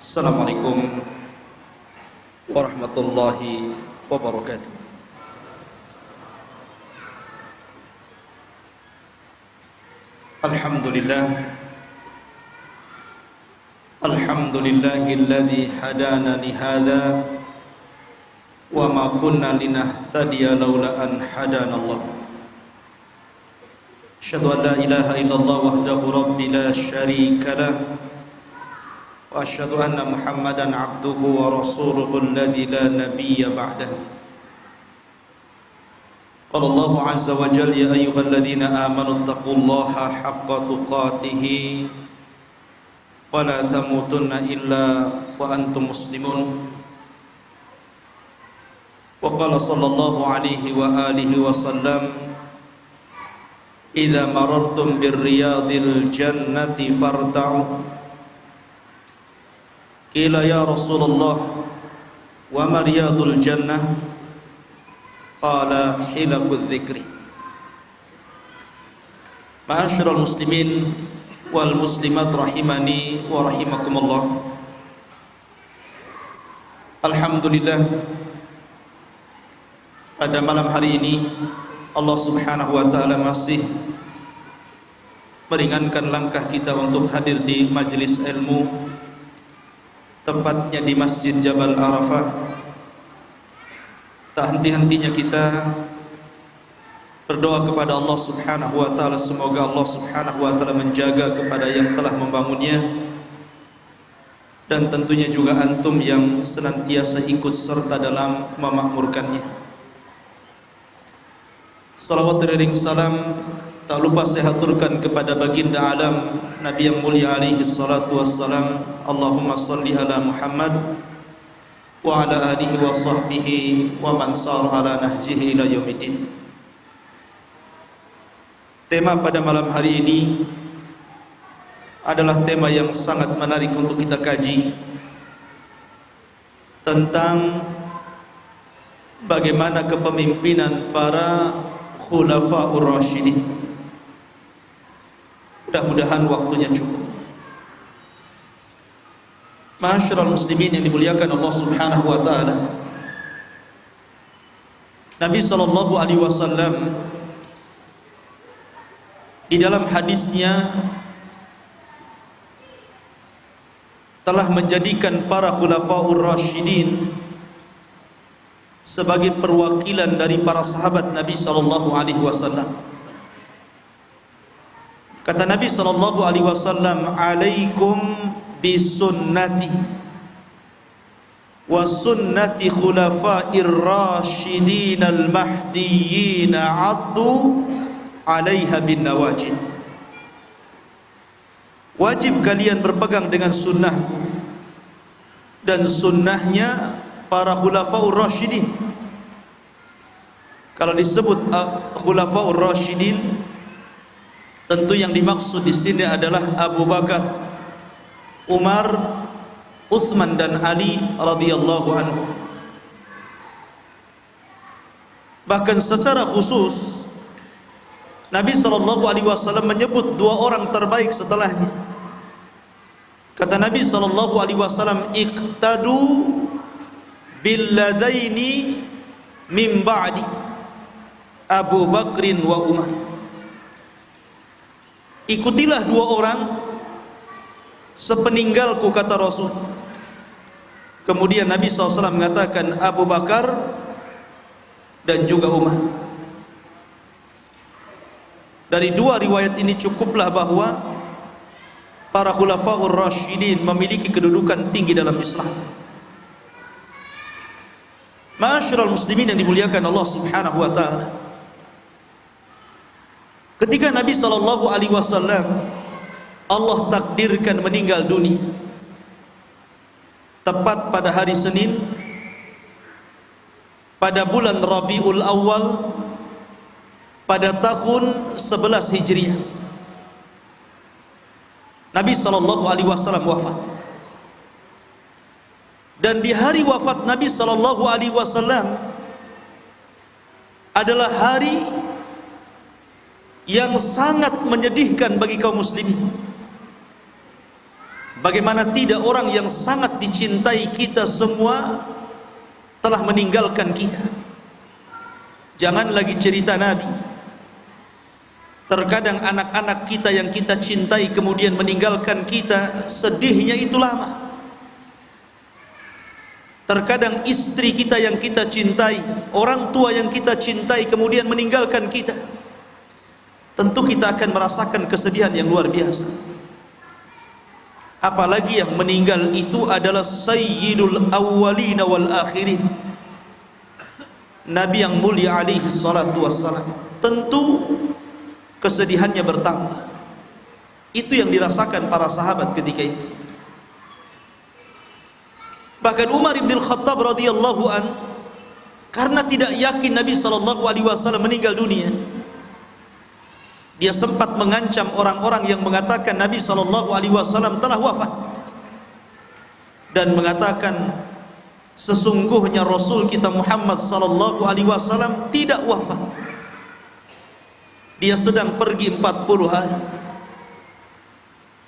Assalamualaikum warahmatullahi wabarakatuh. Alhamdulillahilladzi hadana li hadza wa ma kunna linahtadiya laula an hadanallah. Asyhadu an la ilaha illallah wahdahu rabbi la syarika lah wa asyhadu anna Muhammadan abduhu wa rasuluhu alladzi la nabiyya ba'dahu. Qala Allah azza wa jalla ya ayyuhalladzina amanu taqullaha haqqa tuqatih wa la tamutunna illa wa antum muslimun. Wa qala sallallahu alaihi wa alihi wa sallam idza marartum birriyadil jannati farta'u. Qila ya Rasulullah wa ma riyadul jannah? Qala hilaqudz dzikri. Ma'asyiral muslimin wal muslimat rahimani wa rahimakumullah. Alhamdulillah, pada malam hari ini Allah Subhanahu wa taala masih meringankan langkah kita untuk hadir di majelis ilmu, tepatnya di Masjid Jabal Arafah. Tak henti-hentinya kita berdoa kepada Allah Subhanahu wa taala, semoga Allah Subhanahu wa taala menjaga kepada yang telah membangunnya, dan tentunya juga antum yang senantiasa ikut serta dalam memakmurkannya. Salawat dan salam tak lupa saya haturkan kepada baginda alam Nabi yang mulia alaihi salatu wassalam. Allahumma salli ala Muhammad wa ala alihi wa sahbihi wa man sar ala nahjihi ila yaumiddin. Tema pada malam hari ini adalah tema yang sangat menarik untuk kita kaji, tentang bagaimana kepemimpinan para khulafaur rasyidin. Mudah-mudahan waktunya cukup. Ma'asyiral muslimin yang dimuliakan Allah Subhanahu wa taala, Nabi sallallahu alaihi wasallam di dalam hadisnya telah menjadikan para khulafaur rasyidin sebagai perwakilan dari para sahabat Nabi sallallahu alaihi wasallam. Kata Nabi sallallahu alaihi wasallam, "Alaikum bisunnati wa sunnati khulafa'ir rasyidin al-mahdiyyin 'addu 'alaiha bin nawajid." Wajib kalian berpegang dengan sunnah dan sunnahnya para khulafa'ur rasyidin. Kalau disebut khulafa'ur rasyidin, tentu yang dimaksud di sini adalah Abu Bakar, Umar, Utsman dan Ali radhiyallahu anhu. Bahkan secara khusus Nabi sallallahu alaihi wasallam menyebut dua orang terbaik setelahnya. Kata Nabi sallallahu alaihi wasallam, "Iqtadu billadaini min ba'di, Abu Bakrin wa Umar." Ikutilah dua orang sepeninggalku, kata Rasul. Kemudian Nabi SAW mengatakan Abu Bakar dan juga Umar. Dari dua riwayat ini cukuplah bahwa para khulafaur rasyidin memiliki kedudukan tinggi dalam Islam. Ma'asyiral muslimin yang dimuliakan Allah Subhanahu wa taala, ketika Nabi sallallahu alaihi wasallam Allah takdirkan meninggal dunia tepat pada hari Senin pada bulan Rabiul Awal pada tahun 11 Hijriah. Nabi sallallahu alaihi wasallam wafat. Dan di hari wafat Nabi sallallahu alaihi wasallam adalah hari yang sangat menyedihkan bagi kaum muslimin. Bagaimana tidak orang yang sangat dicintai kita semua telah meninggalkan kita. Jangan lagi cerita Nabi. Terkadang anak-anak kita yang kita cintai kemudian meninggalkan kita, sedihnya itu lama. Terkadang istri kita yang kita cintai, orang tua yang kita cintai kemudian meninggalkan kita. Tentu kita akan merasakan kesedihan yang luar biasa. Apalagi yang meninggal itu adalah sayyidul awwalina wal akhirin, Nabi yang mulia alaihi salatu wassalam. Tentu kesedihannya bertambah. Itu yang dirasakan para sahabat ketika itu. Bahkan Umar bin Khattab radhiyallahu an, karena tidak yakin Nabi SAW meninggal dunia, dia sempat mengancam orang-orang yang mengatakan Nabi SAW telah wafat, dan mengatakan sesungguhnya Rasul kita Muhammad SAW tidak wafat. Dia sedang pergi 40 hari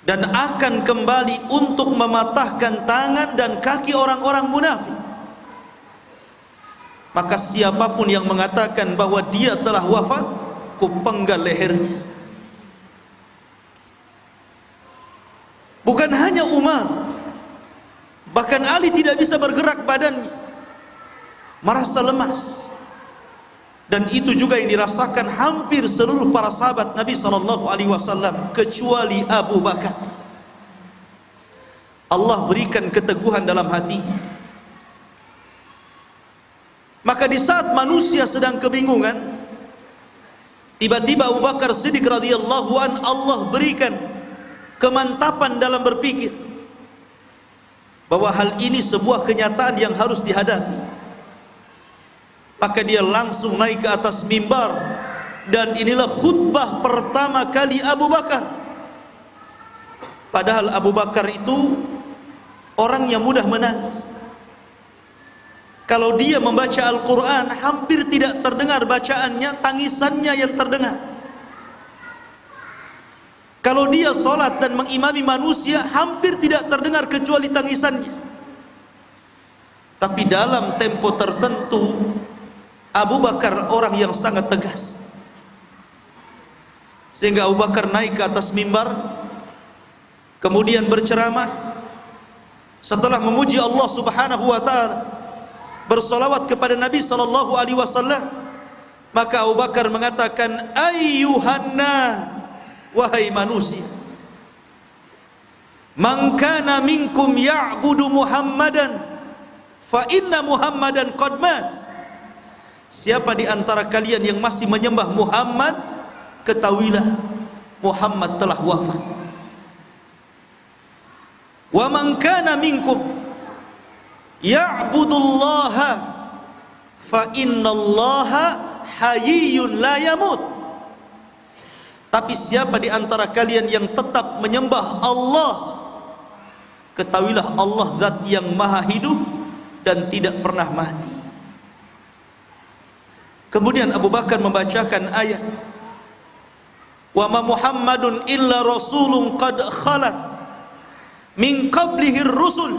dan akan kembali untuk mematahkan tangan dan kaki orang-orang munafik. Maka siapapun yang mengatakan bahwa dia telah wafat, kupenggal lehernya. Bukan hanya Umar, bahkan Ali tidak bisa bergerak badannya, merasa lemas. Dan itu juga yang dirasakan hampir seluruh para sahabat Nabi SAW, kecuali Abu Bakar. Allah berikan keteguhan dalam hatinya. Maka di saat manusia sedang kebingungan, tiba-tiba Abu Bakar Siddiq radhiyallahu an, Allah berikan kemantapan dalam berpikir bahwa hal ini sebuah kenyataan yang harus dihadapi. Maka dia langsung naik ke atas mimbar, dan inilah khutbah pertama kali Abu Bakar. Padahal Abu Bakar itu orang yang mudah menangis. Kalau dia membaca Al-Quran, hampir tidak terdengar bacaannya, tangisannya yang terdengar. Kalau dia sholat dan mengimami manusia, hampir tidak terdengar kecuali tangisannya. Tapi dalam tempo tertentu, Abu Bakar orang yang sangat tegas, sehingga Abu Bakar naik ke atas mimbar, kemudian berceramah. Setelah memuji Allah Subhanahu wa taala, bersolawat kepada Nabi SAW, maka Abu Bakar mengatakan, ayyuhanna, wahai manusia, man kana minkum ya'budu Muhammadan fa inna Muhammadan qad mat. Siapa di antara kalian yang masih menyembah Muhammad, ketahuilah Muhammad telah wafat. Wa man kana minkum ya'budullaha fa innallaha hayyun la yamut. Tapi siapa di antara kalian yang tetap menyembah Allah, ketahuilah Allah zat yang maha hidup dan tidak pernah mati. Kemudian Abu Bakar membacakan ayat, wa ma Muhammadun illa rasulun qad khalat min qablihi ar-rusul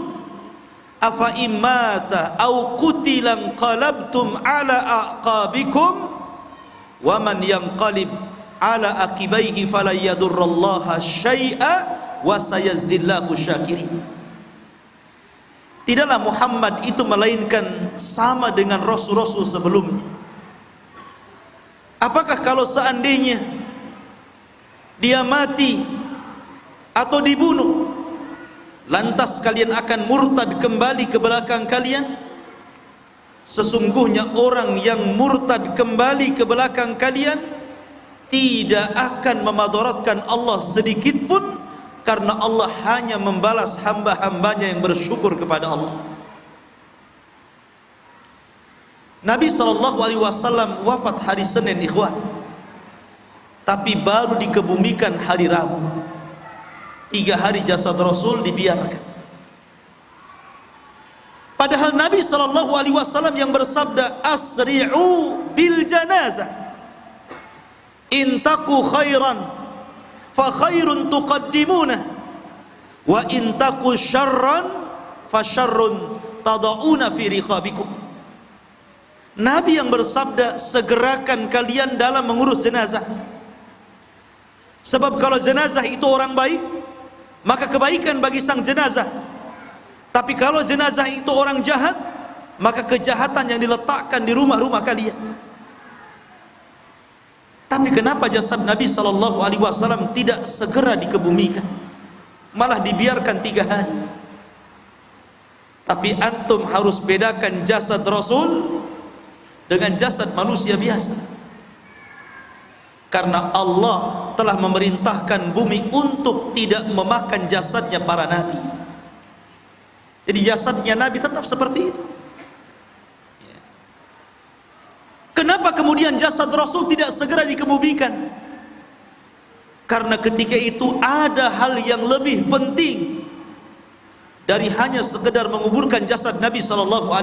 afa immata aw qutilan qalabtum ala aqabikum wa man yanqalib ala aqibaihi fala yadurrallaha syai'a wa sayazillahu syakirin. Tidaklah Muhammad itu melainkan sama dengan rasul-rasul sebelumnya. Apakah kalau seandainya dia mati atau dibunuh, lantas kalian akan murtad kembali ke belakang kalian? Sesungguhnya orang yang murtad kembali ke belakang kalian tidak akan memadaratkan Allah sedikit pun, karena Allah hanya membalas hamba-hambanya yang bersyukur kepada Allah. Nabi SAW wafat hari Senin, ikhwan, tapi baru dikebumikan hari Rabu. 3 hari jasad Rasul dibiarkan. Padahal Nabi SAW yang bersabda, asri'u bil janazah in taku khairan fa khairun tuqaddimuna wa in taku syarran fasyarrun tada'una fi riqabikum. Nabi yang bersabda, segerakan kalian dalam mengurus jenazah. Sebab kalau jenazah itu orang baik, maka kebaikan bagi sang jenazah. Tapi kalau jenazah itu orang jahat, maka kejahatan yang diletakkan di rumah-rumah kalian. Tapi kenapa jasad Nabi SAW tidak segera dikebumikan, malah dibiarkan 3 hari? Tapi antum harus bedakan jasad Rasul dengan jasad manusia biasa. Karena Allah telah memerintahkan bumi untuk tidak memakan jasadnya para nabi. Jadi jasadnya Nabi tetap seperti itu. Kenapa kemudian jasad Rasul tidak segera dikebumikan? Karena ketika itu ada hal yang lebih penting dari hanya sekedar menguburkan jasad Nabi SAW.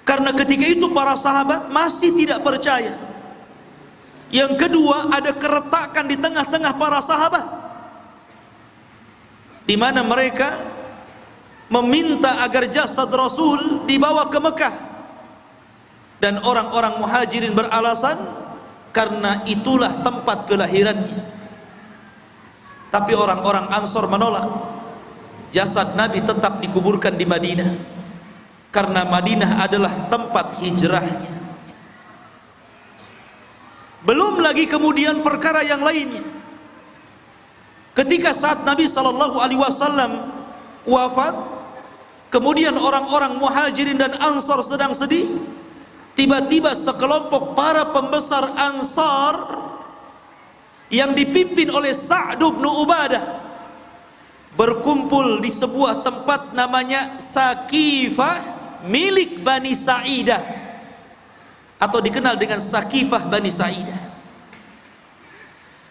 Karena ketika itu para sahabat masih tidak percaya. Yang kedua, ada keretakan di tengah-tengah para sahabat, di mana mereka meminta agar jasad Rasul dibawa ke Mekah, dan orang-orang muhajirin beralasan karena itulah tempat kelahirannya. Tapi orang-orang Ansor menolak. Jasad Nabi tetap dikuburkan di Madinah, karena Madinah adalah tempat hijrahnya. Belum lagi kemudian perkara yang lainnya. Ketika saat Nabi SAW wafat, kemudian orang-orang muhajirin dan Ansar sedang sedih, tiba-tiba sekelompok para pembesar Ansar yang dipimpin oleh Sa'd bin Ubadah berkumpul di sebuah tempat namanya Sakifah milik Bani Sa'idah, atau dikenal dengan Sakifah Bani Sa'idah.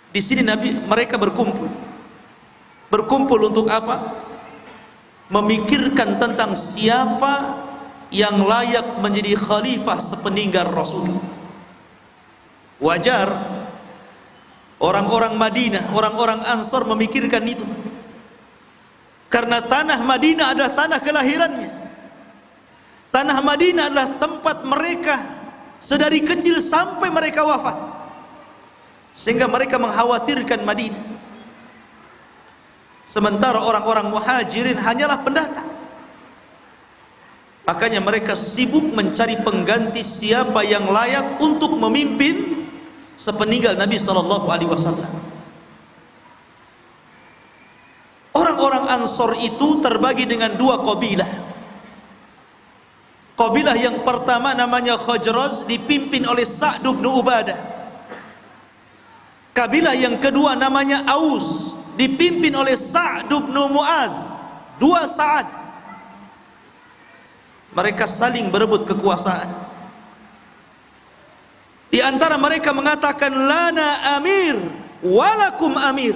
Di sini mereka berkumpul untuk apa? Memikirkan tentang siapa yang layak menjadi khalifah sepeninggal Rasul. Wajar orang-orang Madinah, orang-orang Ansar memikirkan itu, karena tanah Madinah adalah tanah kelahirannya. Tanah Madinah adalah tempat mereka sedari kecil sampai mereka wafat, sehingga mereka mengkhawatirkan Madinah. Sementara orang-orang muhajirin hanyalah pendatang. Makanya mereka sibuk mencari pengganti siapa yang layak untuk memimpin sepeninggal Nabi SAW. Orang-orang Ansor itu terbagi dengan 2 kabilah. Kabilah yang pertama namanya Khazraj, dipimpin oleh Sa'd bin Ubadah. Kabilah yang kedua namanya Aus, dipimpin oleh Sa'd bin Mu'ad. 2 Sa'ad. Mereka saling berebut kekuasaan. Di antara mereka mengatakan, lana amir walakum amir.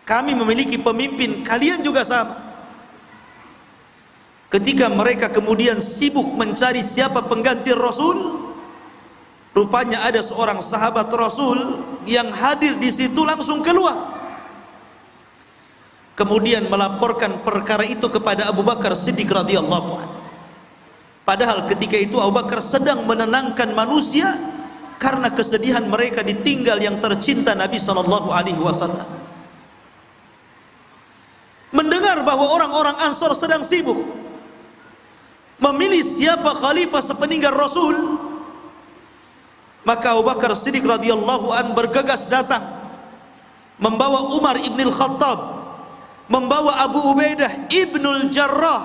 Kami memiliki pemimpin, kalian juga sama. Ketika mereka kemudian sibuk mencari siapa pengganti Rasul, rupanya ada seorang sahabat Rasul yang hadir di situ langsung keluar. Kemudian melaporkan perkara itu kepada Abu Bakar Siddiq radhiyallahu anhu. Padahal ketika itu Abu Bakar sedang menenangkan manusia karena kesedihan mereka ditinggal yang tercinta Nabi SAW. Mendengar bahwa orang-orang Ansar sedang sibuk memilih siapa khalifah sepeninggal Rasul, maka Abu Bakar Siddiq radhiyallahu an bergegas datang, membawa Umar ibn al-Khattab, membawa Abu Ubaidah ibnul Jarrah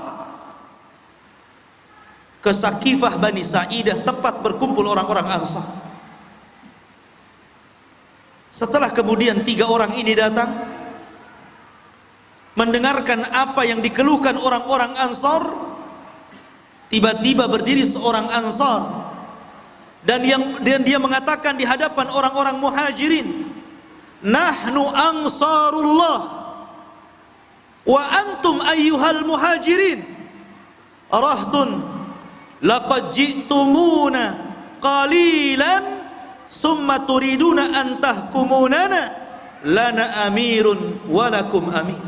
ke Sakifah Bani Sa'idah, tempat berkumpul orang-orang Ansar. Setelah kemudian 3 orang ini datang, mendengarkan apa yang dikeluhkan orang-orang Ansar, tiba-tiba berdiri seorang Ansar dan dia mengatakan di hadapan orang-orang muhajirin, nahnu ansarullah wa antum ayyuhal muhajirin rahtun laqad ji'tumuna qalilan summa turiduna an tahkumunana lana amirun walakum amir.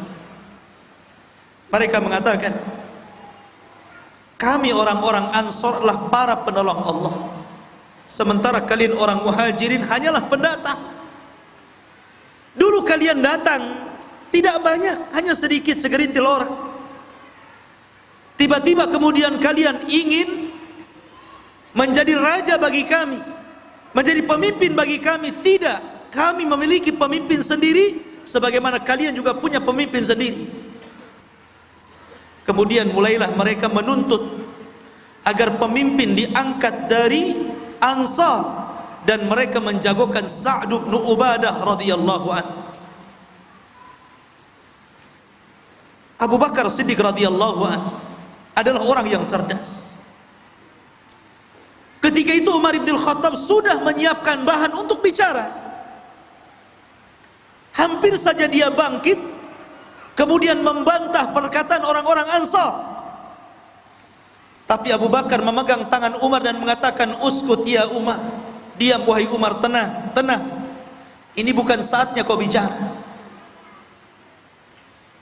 Mereka mengatakan, kami orang-orang Ansor adalah para penolong Allah, sementara kalian orang Muhajirin hanyalah pendatang. Dulu kalian datang tidak banyak, hanya sedikit segerintil orang. Tiba-tiba kemudian kalian ingin menjadi raja bagi kami, menjadi pemimpin bagi kami. Tidak, kami memiliki pemimpin sendiri, sebagaimana kalian juga punya pemimpin sendiri. Kemudian mulailah mereka menuntut agar pemimpin diangkat dari Ansar, dan mereka menjagokan Sa'd bin Ubadah radhiyallahu anhu. Abu Bakar Siddiq radhiyallahu anhu adalah orang yang cerdas. Ketika itu Umar bin Khattab sudah menyiapkan bahan untuk bicara. Hampir saja dia bangkit, kemudian membantah perkataan orang-orang Ansar. Tapi Abu Bakar memegang tangan Umar dan mengatakan, uskut ya Umar, diam wahai Umar, tenang, tenang. Ini bukan saatnya kau bicara.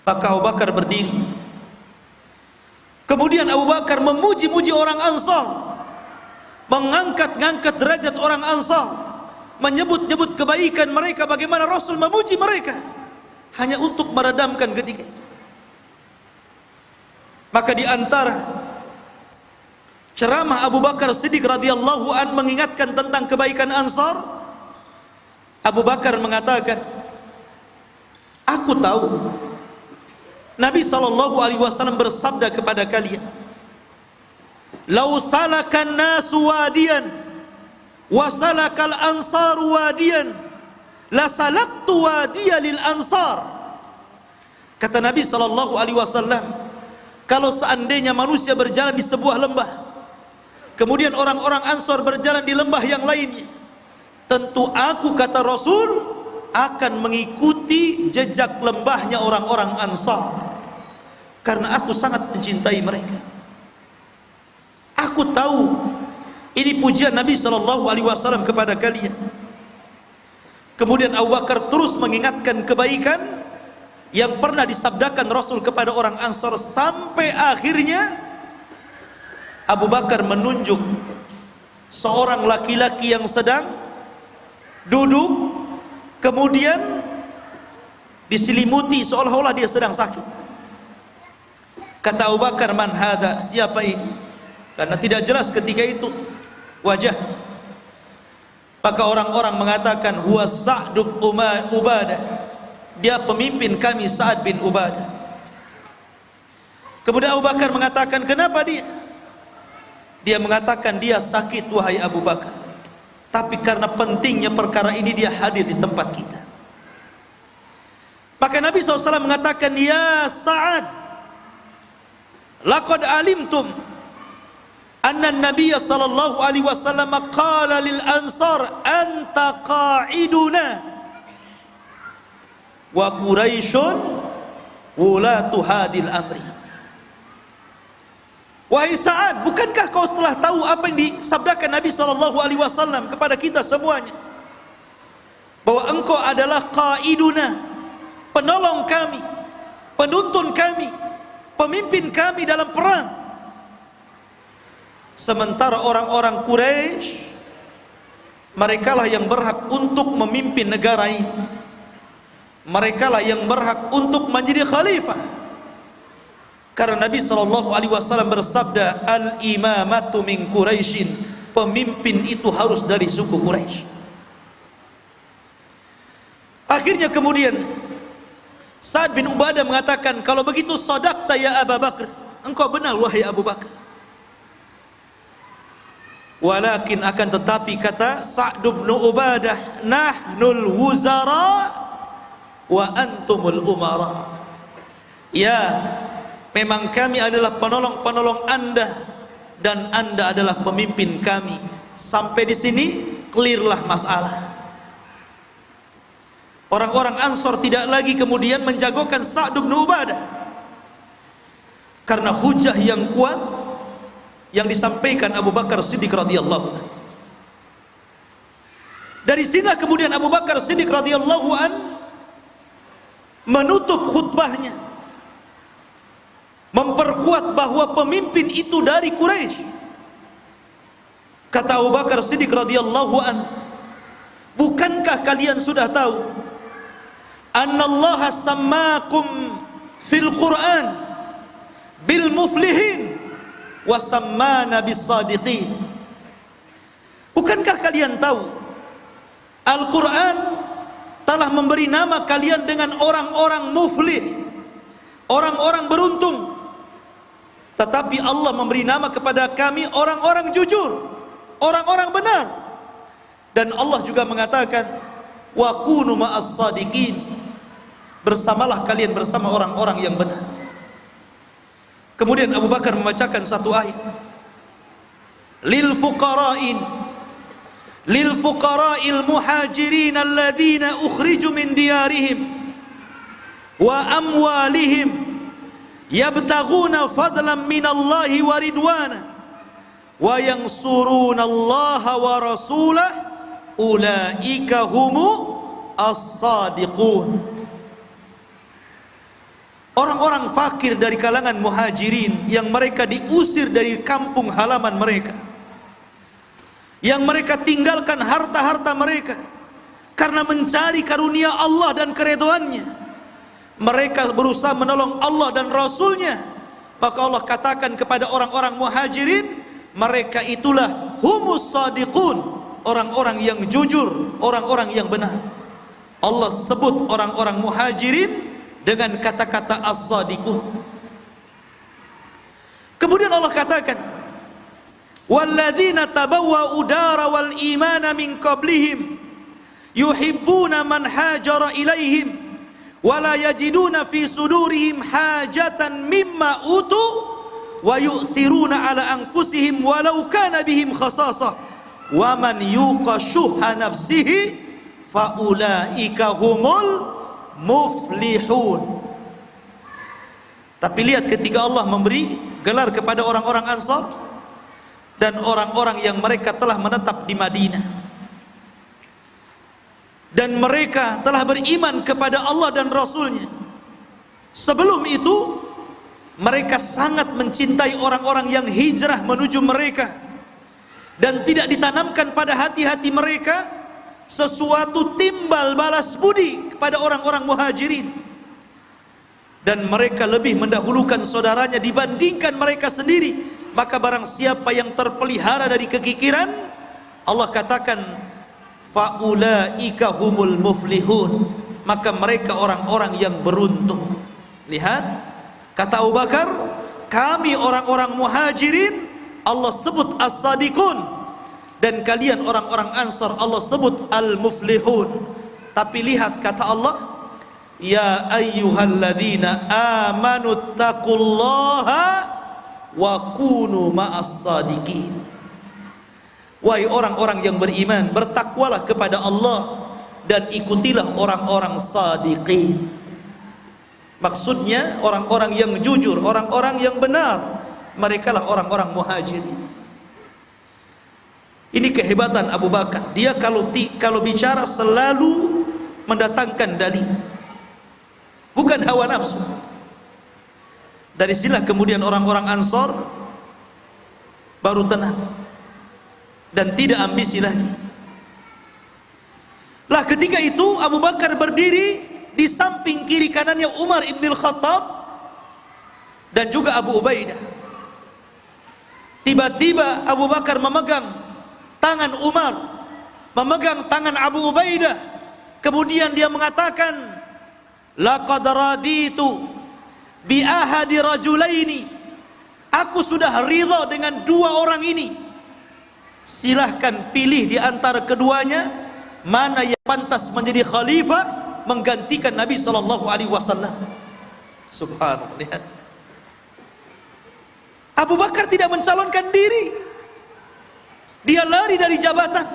Maka Abu Bakar berdiri. Kemudian Abu Bakar memuji-muji orang Ansar, mengangkat-ngangkat derajat orang Ansar, menyebut-nyebut kebaikan mereka, bagaimana Rasul memuji mereka, hanya untuk meredamkan ketika itu. Maka di antara ceramah Abu Bakar Siddiq radhiyallahu an mengingatkan tentang kebaikan Ansar, Abu Bakar mengatakan, aku tahu Nabi SAW bersabda kepada kalian, "Lau salakan nasu wadiyan wa salakal ansar wadiyan la salaktu wadiya lil ansar." Kata Nabi SAW, kalau seandainya manusia berjalan di sebuah lembah, kemudian orang-orang Ansar berjalan di lembah yang lainnya, tentu aku, kata Rasul, akan mengikuti jejak lembahnya orang-orang Ansar, karena aku sangat mencintai mereka. Aku tahu ini pujian Nabi SAW kepada kalian. Kemudian Abu Bakar terus mengingatkan kebaikan yang pernah disabdakan Rasul kepada orang Ansar, sampai akhirnya Abu Bakar menunjuk seorang laki-laki yang sedang duduk, kemudian diselimuti seolah-olah dia sedang sakit. Kata Abu Bakar, man hadha, siapa ini? Karena tidak jelas ketika itu wajah. Maka orang-orang mengatakan, huwa Sa'd bin Ubadah, dia pemimpin kami, Sa'ad bin Ubadah. Kemudian Abu Bakar mengatakan, kenapa dia? Dia mengatakan, dia sakit wahai Abu Bakar, tapi karena pentingnya perkara ini dia hadir di tempat kita. Maka Nabi SAW mengatakan, ya Sa'ad, laqad alimtum anna an-nabiy sallallahu alaihi wasallam qala lil ansar anta qa'iduna wa quraisyun wulatu hadil amri. Wahai Sa'ad, bukankah kau telah tahu apa yang disabdakan Nabi sallallahu alaihi wasallam kepada kita semuanya, bahwa engkau adalah qa'iduna, penolong kami, penuntun kami, pemimpin kami dalam perang. Sementara orang-orang Quraisy, merekalah yang berhak untuk memimpin negara ini, merekalah yang berhak untuk menjadi khalifah. Karena Nabi SAW bersabda, al-imamatu min Quraisyin, pemimpin itu harus dari suku Quraisy. Akhirnya kemudian Sa'ad bin Ubadah mengatakan, kalau begitu sadaqta ya Abu Bakar, engkau benar wahai Abu Bakar. Walakin, akan tetapi, kata Sa'ad bin Ubadah, nahnul wuzara wa antumul umara. Ya, memang kami adalah penolong-penolong Anda dan Anda adalah pemimpin kami. Sampai di sini clearlah masalah. Orang-orang Ansar tidak lagi kemudian menjagokan Sa'd bin Ubadah, karena hujah yang kuat yang disampaikan Abu Bakar Siddiq radhiyallahu anhu. Dari sini kemudian Abu Bakar Siddiq radhiyallahu anhu menutup khutbahnya, memperkuat bahwa pemimpin itu dari Quraisy. Kata Abu Bakar Siddiq radhiyallahu an, bukankah kalian sudah tahu annallaha sammakum fil Qur'an bil muflihin wa sammana bis sadiqin? Bukankah kalian tahu Al-Quran telah memberi nama kalian dengan orang-orang muflih, orang-orang beruntung. Tetapi Allah memberi nama kepada kami orang-orang jujur, orang-orang benar. Dan Allah juga mengatakan, wa kunu ma'as sadiqin, bersamalah kalian bersama orang-orang yang benar. Kemudian Abu Bakar membacakan satu ayat, lil fuqara'il muhajirin alladhina ukhriju min diyarihim wa amwalihim yabtaghuna fadlan minallahi wa ridwana wa yansuruna allaha wa rasulahu ulaika humu as-sadiqun. Orang-orang fakir dari kalangan muhajirin yang mereka diusir dari kampung halaman mereka, yang mereka tinggalkan harta-harta mereka karena mencari karunia Allah dan keridhaannya. Mereka berusaha menolong Allah dan Rasulnya. Maka Allah katakan kepada orang-orang muhajirin, mereka itulah humus sadiqun, orang-orang yang jujur, orang-orang yang benar. Allah sebut orang-orang muhajirin dengan kata-kata as-sadiqun. Kemudian Allah katakan, walladzina tabawwa'u dara wal imana min qablihim yuhibbuna man hajara ilaihim wala yajiduna fi sudurihim hajatan mimma utu wa yu'thiruna ala anfusihim walau kana bihim khasasah wa man yuqa shuhha nafsihi fa ulaika humul muflihun. Tapi lihat ketika Allah memberi gelar kepada orang-orang Ansar dan orang-orang yang mereka telah menetap di Madinah, dan mereka telah beriman kepada Allah dan Rasulnya. Sebelum itu mereka sangat mencintai orang-orang yang hijrah menuju mereka, dan tidak ditanamkan pada hati-hati mereka sesuatu timbal balas budi kepada orang-orang muhajirin. Dan mereka lebih mendahulukan saudaranya dibandingkan mereka sendiri. Maka barang siapa yang terpelihara dari kekikiran, Allah katakan faulaika humul muflihun, maka mereka orang-orang yang beruntung. Lihat, kata Abu Bakar, kami orang-orang muhajirin Allah sebut as-sadiqun, dan kalian orang-orang Ansar Allah sebut al-muflihun. Tapi lihat kata Allah, ya ayyuhalladzina amanu taqullaha wa kunu ma'as sadiqin. Wahai orang-orang yang beriman, bertakwalah kepada Allah dan ikutilah orang-orang sadiqin. Maksudnya orang-orang yang jujur, orang-orang yang benar. Merekalah orang-orang muhajirin. Ini kehebatan Abu Bakar. Dia kalau bicara selalu mendatangkan dalil, bukan hawa nafsu. Dari sinilah kemudian orang-orang Ansar baru tenang dan tidak ambisi lagi. Lah ketika itu Abu Bakar berdiri di samping kiri kanannya Umar ibn al-Khattab dan juga Abu Ubaidah. Tiba-tiba Abu Bakar memegang tangan Umar, memegang tangan Abu Ubaidah. Kemudian dia mengatakan, laqad raditu bi ahadi rajulaini, aku sudah ridha dengan dua orang ini. Silahkan pilih di antara keduanya mana yang pantas menjadi khalifah menggantikan Nabi sallallahu alaihi wasallam. Subhanallah. Lihat, Abu Bakar tidak mencalonkan diri. Dia lari dari jabatan,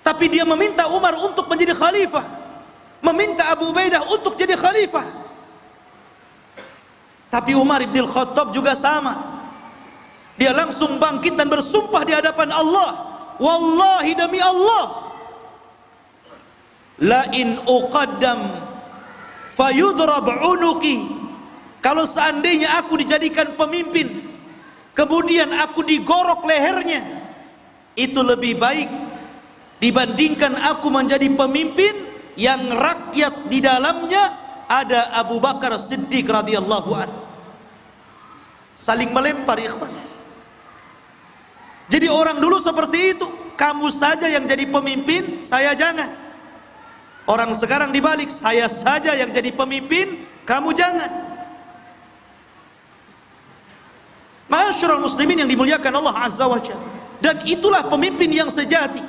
tapi dia meminta Umar untuk menjadi khalifah, meminta Abu Ubaidah untuk jadi khalifah. Tapi Umar ibn al-Khattab juga sama. Dia langsung bangkit dan bersumpah di hadapan Allah, wallahi demi Allah, la in uqaddam fayudrab unuqi, kalau seandainya aku dijadikan pemimpin kemudian aku digorok lehernya, itu lebih baik dibandingkan aku menjadi pemimpin yang rakyat di dalamnya ada Abu Bakar Siddiq radhiyallahu anhu. Saling melempar, ikhwan. Jadi orang dulu seperti itu, kamu saja yang jadi pemimpin, saya jangan. Orang sekarang dibalik, saya saja yang jadi pemimpin, kamu jangan. Ma'asyiral muslimin yang dimuliakan Allah Azza wa Jalla. Dan itulah pemimpin yang sejati.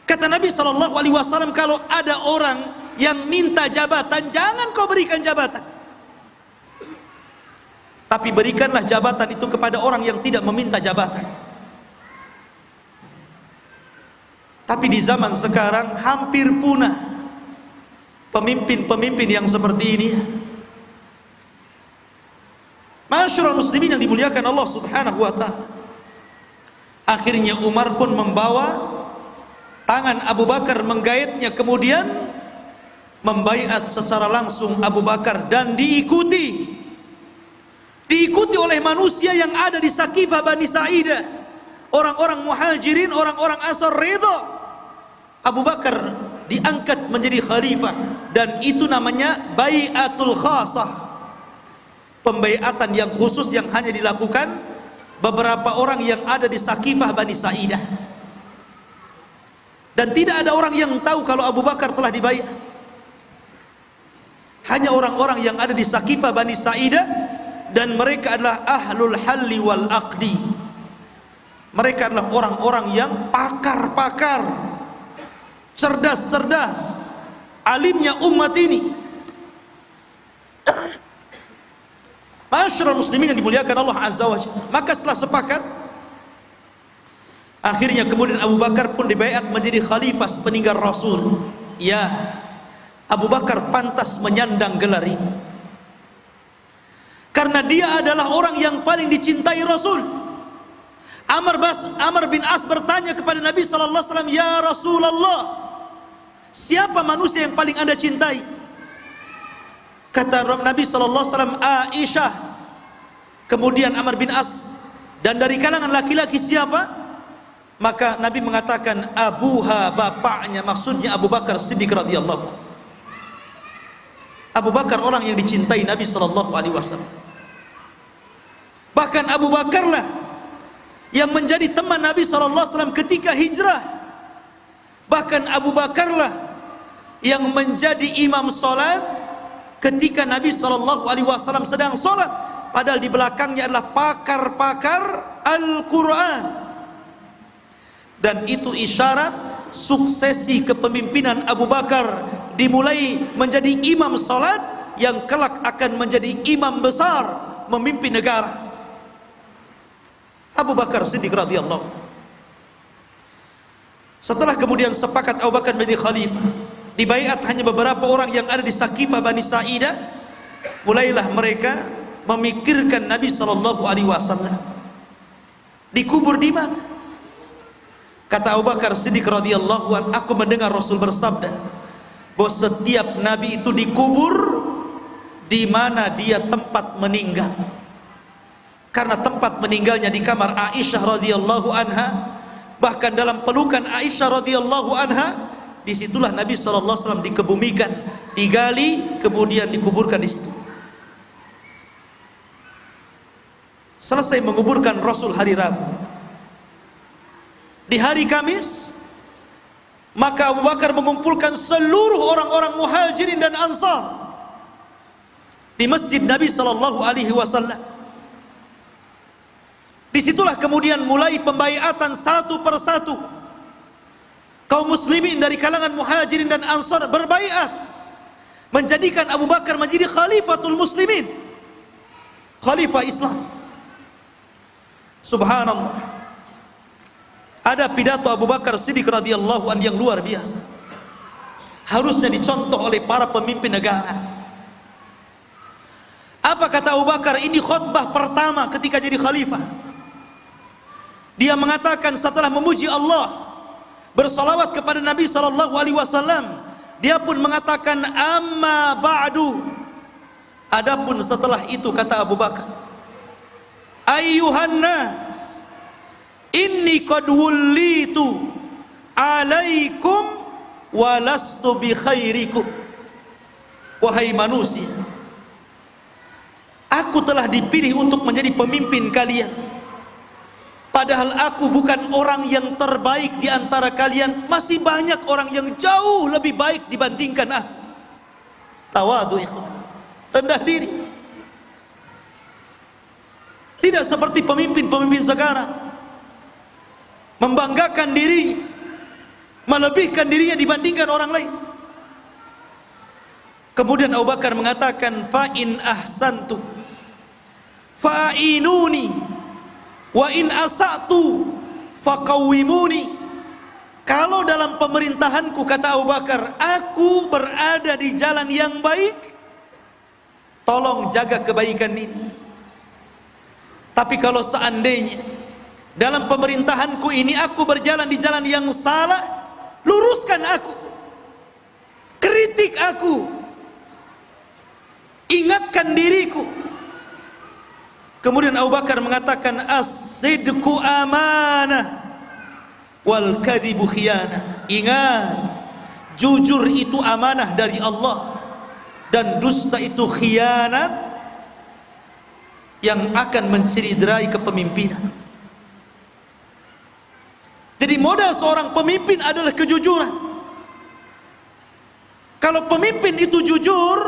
Kata Nabi SAW, kalau ada orang yang minta jabatan, jangan kau berikan jabatan, tapi berikanlah jabatan itu kepada orang yang tidak meminta jabatan. Tapi di zaman sekarang hampir punah pemimpin-pemimpin yang seperti ini. Ma'asyiral muslimin yang dimuliakan Allah Subhanahu wa ta'ala. Akhirnya Umar pun membawa tangan Abu Bakar, menggaitnya, kemudian membaiat secara langsung Abu Bakar, dan diikuti oleh manusia yang ada di Saqifah Bani Sa'idah, orang-orang muhajirin, orang-orang Ansar ridha Abu Bakar diangkat menjadi khalifah, dan itu namanya baiatul khasah, pembaiatan yang khusus yang hanya dilakukan beberapa orang yang ada di Saqifah Bani Sa'idah, dan tidak ada orang yang tahu kalau Abu Bakar telah dibaiat. Hanya orang-orang yang ada di Saqifah Bani Sa'idah, dan mereka adalah ahlul halli wal aqdi. Mereka adalah orang-orang yang pakar-pakar, cerdas-cerdas, alimnya umat ini. Ma'asyiral muslimin yang dimuliakan Allah Azza wa Jalla. Maka setelah sepakat, akhirnya kemudian Abu Bakar pun dibaiat menjadi khalifah sepeninggal Rasul. Ya, Abu Bakar pantas menyandang gelar ini karena dia adalah orang yang paling dicintai Rasul. Amr bin As bertanya kepada Nabi sallallahu alaihi wasallam, "Ya Rasulullah, siapa manusia yang paling Anda cintai?" Kata Nabi sallallahu alaihi wasallam, "Aisyah." Kemudian Amr bin As, "Dan dari kalangan laki-laki siapa?" Maka Nabi mengatakan, "Abuha," bapaknya, maksudnya Abu Bakar Siddiq radhiyallahu anhu. Abu Bakar orang yang dicintai Nabi sallallahu alaihi wasallam. Bahkan Abu Bakarlah yang menjadi teman Nabi sallallahu alaihi wasallam ketika hijrah. Bahkan Abu Bakarlah yang menjadi imam salat ketika Nabi sallallahu alaihi wasallam sedang salat, padahal di belakangnya adalah pakar-pakar Al-Qur'an. Dan itu isyarat suksesi kepemimpinan Abu Bakar, dimulai menjadi imam salat yang kelak akan menjadi imam besar memimpin negara. Abu Bakar Siddiq radhiyallahu. Setelah kemudian sepakat Abu Bakar menjadi khalifah, dibaiat hanya beberapa orang yang ada di Saqifah Bani Sa'idah, mulailah mereka memikirkan Nabi sallallahu alaihi wasallam dikubur di mana. Kata Abu Bakar Siddiq radhiyallahu anhu, "Aku mendengar Rasul bersabda bahwa setiap nabi itu dikubur di mana dia tempat meninggal." Karena tempat meninggalnya di kamar Aisyah radhiyallahu anha, bahkan dalam pelukan Aisyah radhiyallahu anha, disitulah Nabi sallallahu alaihi wasallam dikebumikan, digali, kemudian dikuburkan di situ. Selesai menguburkan Rasul hari Rabu, di hari Kamis, maka Abu Bakar mengumpulkan seluruh orang-orang muhajirin dan ansar di masjid Nabi sallallahu alaihi wasallam. Disitulah kemudian mulai pembaiatan satu persatu. Kaum muslimin dari kalangan muhajirin dan ansar berbaiat, menjadikan Abu Bakar menjadi khalifatul muslimin, khalifah Islam. Subhanallah. Ada pidato Abu Bakar Siddiq radhiyallahu anhu yang luar biasa, harusnya dicontoh oleh para pemimpin negara. Apa kata Abu Bakar? Ini khutbah pertama ketika jadi khalifah. Dia mengatakan setelah memuji Allah, bersalawat kepada Nabi sallallahu alaihi wasallam, dia pun mengatakan, amma ba'du, adapun setelah itu, kata Abu Bakar, ayyuhanna inni qad wullitu alaikum walastu bi khairikum. Wahai manusia, aku telah dipilih untuk menjadi pemimpin kalian, padahal aku bukan orang yang terbaik di antara kalian. Masih banyak orang yang jauh lebih baik dibandingkan aku. Tawadu, ikhwan, rendah diri. Tidak seperti pemimpin-pemimpin sekarang, membanggakan diri, melebihkan dirinya dibandingkan orang lain. Kemudian Abu Bakar mengatakan, fa in ahsantu fa'inuni wa in asa'tu faqawwimuni. Kalau dalam pemerintahanku, kata Abu Bakar, aku berada di jalan yang baik, tolong jaga kebaikan ini. Tapi kalau seandainya dalam pemerintahanku ini aku berjalan di jalan yang salah, luruskan aku, kritik aku, ingatkan diriku. Kemudian Abu Bakar mengatakan, as-sidqu amanah wal kadhibu khiyanah. Ingat, jujur itu amanah dari Allah, dan dusta itu khianat yang akan mencederai kepemimpinan. Jadi modal seorang pemimpin adalah kejujuran. Kalau pemimpin itu jujur,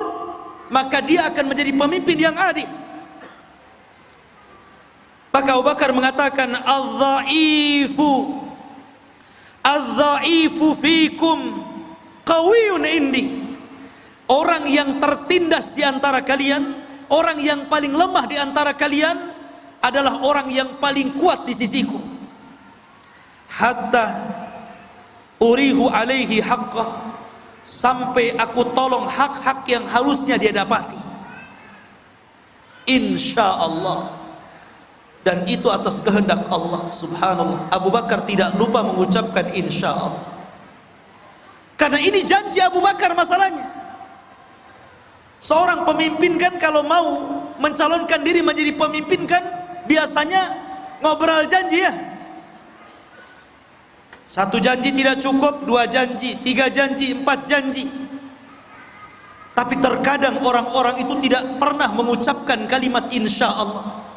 maka dia akan menjadi pemimpin yang adil. Maka Abu Bakar mengatakan, adh-dha'ifu fikum qawiyun indi. Orang yang tertindas di antara kalian, orang yang paling lemah di antara kalian adalah orang yang paling kuat di sisiku. Hatta urihu alaihi haqqah, sampai aku tolong hak-hak yang harusnya dia dapati, insyaallah. Dan itu atas kehendak Allah. Subhanallah, Abu Bakar tidak lupa mengucapkan insyaallah, karena ini janji Abu Bakar masalahnya. Seorang pemimpin kan kalau mau mencalonkan diri menjadi pemimpin kan biasanya ngobrol janji ya. Satu janji tidak cukup, dua janji, tiga janji, empat janji. Tapi terkadang orang-orang itu tidak pernah mengucapkan kalimat insya Allah,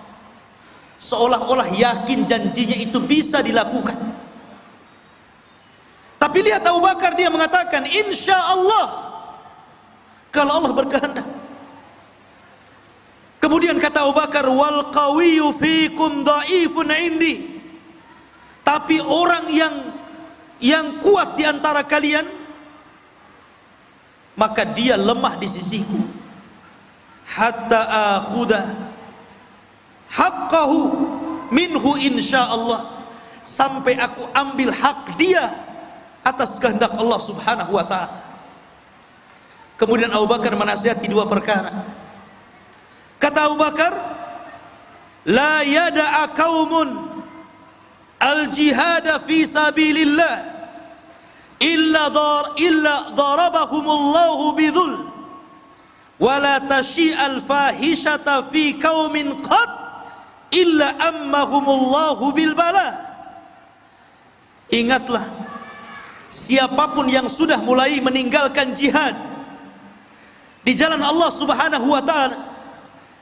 seolah-olah yakin janjinya itu bisa dilakukan. Tapi lihat Abu Bakar, dia mengatakan insya Allah, kalau Allah berkehendak. Kemudian kata Abu Bakar, wal qawiyyu fikum dhaifun indi. Tapi orang yang kuat di antara kalian, maka dia lemah di sisiku. Hatta akhudha haqqahu minhu insyaallah, sampai aku ambil hak dia atas kehendak Allah Subhanahu wa ta'ala. Kemudian Abu Bakar menasihati dua perkara. Kata Abu Bakar, la yada'a qaumun al-jihada fi sabilillah illa darabahumullahu bidhul wa la tashi'al fahishata fi qaumin qad illa ammahumullahu bil bala. Ingatlah, siapapun yang sudah mulai meninggalkan jihad di jalan Allah Subhanahu wa ta'ala,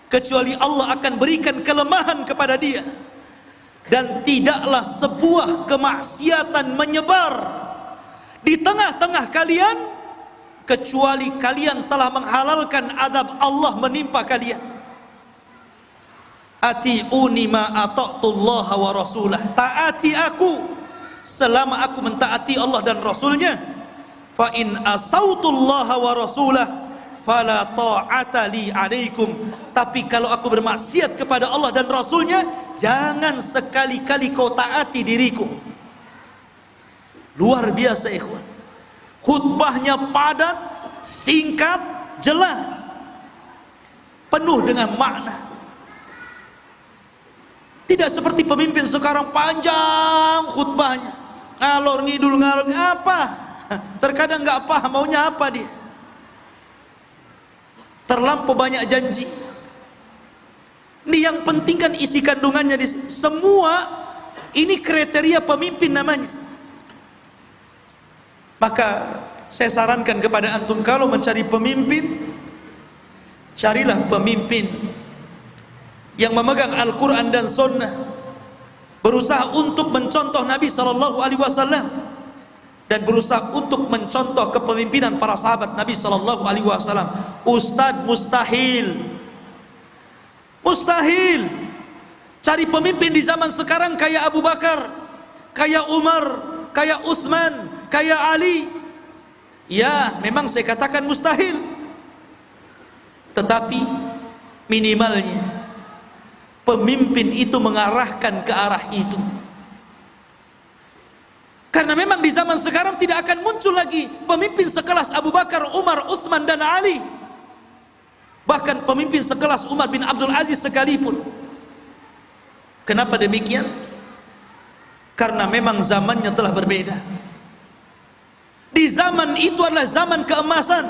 kecuali Allah akan berikan kelemahan kepada dia. Dan tidaklah sebuah kemaksiatan menyebar di tengah-tengah kalian kecuali kalian telah menghalalkan azab Allah menimpa kalian. Ati'uni ma ata'tullah wa rasulah, taati aku selama aku mentaati Allah dan Rasulnya. Fa in asautullah wa rasulah fala ta'ata li alaikum. Tapi kalau aku bermaksiat kepada Allah dan Rasulnya, jangan sekali-kali kau taati diriku. Luar biasa ikhwan, khutbahnya padat, singkat, jelas, penuh dengan makna. Tidak seperti pemimpin sekarang panjang khutbahnya, ngalor ngidul apa. Terkadang nggak paham maunya apa dia. Terlampau banyak janji. Ini yang penting kan isi kandungannya di semua ini kriteria pemimpin namanya. Maka saya sarankan kepada antum kalau mencari pemimpin, carilah pemimpin yang memegang Al-Quran dan Sunnah, berusaha untuk mencontoh Nabi Sallallahu Alaihi Wasallam dan berusaha untuk mencontoh kepemimpinan para sahabat Nabi Sallallahu Alaihi Wasallam. Ustadz mustahil cari pemimpin di zaman sekarang kayak Abu Bakar, kayak Umar, kayak Utsman, kayak Ali. Ya, memang saya katakan mustahil, tetapi minimalnya pemimpin itu mengarahkan ke arah itu. Karena memang di zaman sekarang tidak akan muncul lagi pemimpin sekelas Abu Bakar, Umar, Utsman dan Ali. Bahkan pemimpin sekelas Umar bin Abdul Aziz sekalipun. Kenapa demikian? Karena memang zamannya telah berbeda. Di zaman itu adalah zaman keemasan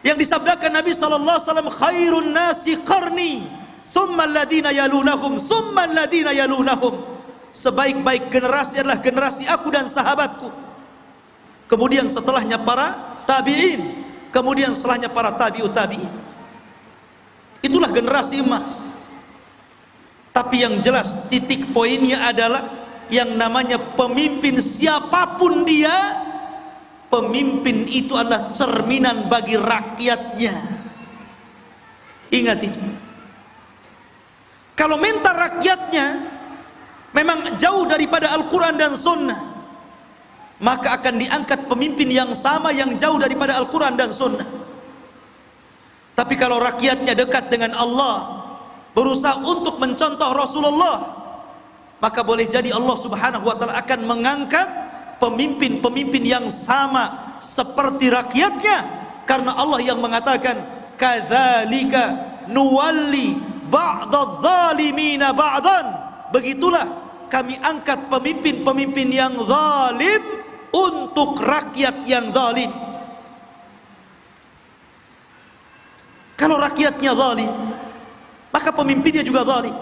yang disabdakan Nabi sallallahu alaihi wasallam, khairun nasi qarni, summa alladhina yalunahum, summa alladhina yalunahum. Sebaik-baik generasi adalah generasi aku dan sahabatku. Kemudian setelahnya para tabi'in, kemudian setelahnya para tabi'ut tabi'in. Itulah generasi emas. Tapi yang jelas titik poinnya adalah yang namanya pemimpin, siapapun dia, pemimpin itu adalah cerminan bagi rakyatnya. Ingat itu. Kalau mental rakyatnya memang jauh daripada Al-Quran dan Sunnah, maka akan diangkat pemimpin yang sama yang jauh daripada Al-Quran dan Sunnah. Tapi kalau rakyatnya dekat dengan Allah, berusaha untuk mencontoh Rasulullah, maka boleh jadi Allah Subhanahu wa ta'ala akan mengangkat pemimpin-pemimpin yang sama seperti rakyatnya. Karena Allah yang mengatakan, kadzalika nuwalli ba'dadz zalimina ba'dan. Begitulah kami angkat pemimpin-pemimpin yang zalim untuk rakyat yang zalim. Kalau rakyatnya zalim, maka pemimpinnya juga zalim.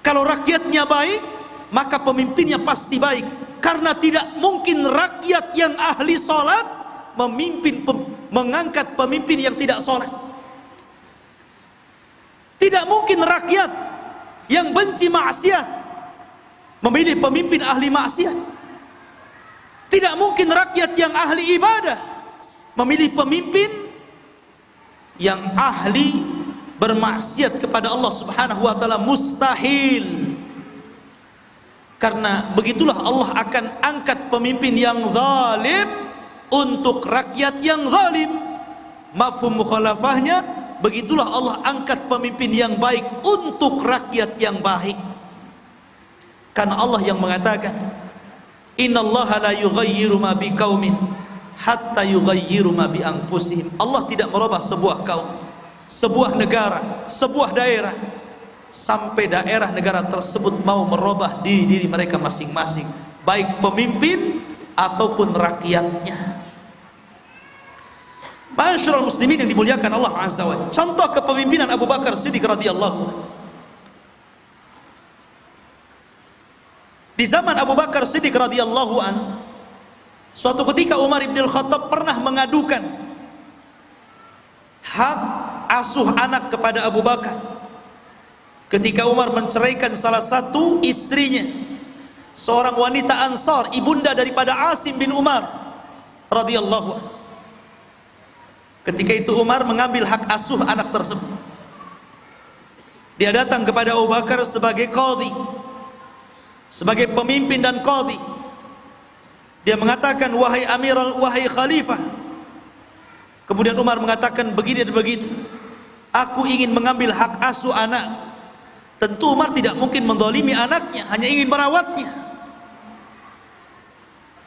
Kalau rakyatnya baik, maka pemimpinnya pasti baik. Karena tidak mungkin rakyat yang ahli sholat mengangkat pemimpin yang tidak sholat. Tidak mungkin rakyat yang benci maksiat memilih pemimpin ahli maksiat. Tidak mungkin rakyat yang ahli ibadah memilih pemimpin yang ahli bermaksiat kepada Allah Subhanahu wa ta'ala. Mustahil. Karena begitulah Allah akan angkat pemimpin yang zalim untuk rakyat yang zalim. Mafhum mukhalafahnya, begitulah Allah angkat pemimpin yang baik untuk rakyat yang baik. Karena Allah yang mengatakan, innallaha la yughayyiru ma biqaumin hatta yughayyiru ma bi anfusihim. Allah tidak merubah sebuah kaum, sebuah negara, sebuah daerah sampai daerah negara tersebut mau merubah diri mereka masing-masing, baik pemimpin ataupun rakyatnya. Ma'asyiral muslimin yang dimuliakan Allah Azza wa Jalla, contoh kepemimpinan Abu Bakar Siddiq radhiyallahu anhu. Di zaman Abu Bakar Siddiq radhiyallahu anhu, suatu ketika Umar bin Khattab pernah mengadukan hak asuh anak kepada Abu Bakar. Ketika Umar menceraikan salah satu istrinya, seorang wanita Ansar, ibunda daripada Asim bin Umar radhiyallahu anhu. Ketika itu Umar mengambil hak asuh anak tersebut. Dia datang kepada Abu Bakar sebagai qadhi, sebagai pemimpin dan qadhi. Dia mengatakan, wahai amiral, wahai khalifah. Kemudian Umar mengatakan begini dan begitu, aku ingin mengambil hak asuh anak. Tentu Umar tidak mungkin menzalimi anaknya, hanya ingin merawatnya.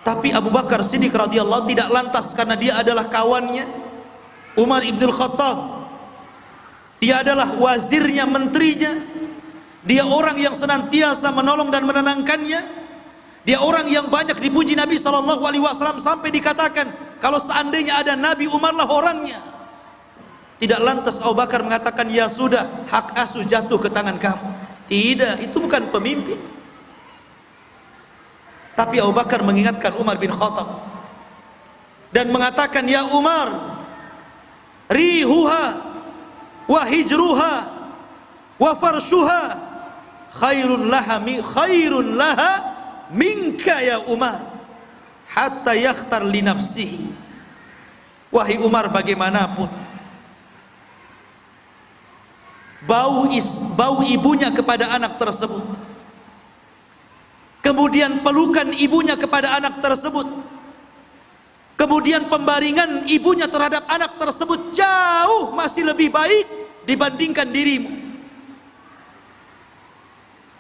Tapi Abu Bakar Siddiq radhiyallahu tidak lantas, karena dia adalah kawannya Umar ibn Khattab, dia adalah wazirnya, menterinya, dia orang yang senantiasa menolong dan menenangkannya. Dia orang yang banyak dipuji Nabi SAW sampai dikatakan, kalau seandainya ada Nabi, Umarlah orangnya. Tidak lantas Abu Bakar mengatakan, ya sudah, hak asuh jatuh ke tangan kamu. Tidak, itu bukan pemimpin. Tapi Abu Bakar mengingatkan Umar bin Khattab dan mengatakan, ya Umar, rihuha wa hijruha wa farshuha khairun laha minka ya Umar hatta yakhtar li nafsihi. Wahai Umar, bagaimanapun bau ibunya kepada anak tersebut, kemudian pelukan ibunya kepada anak tersebut, kemudian pembaringan ibunya terhadap anak tersebut jauh masih lebih baik dibandingkan dirimu.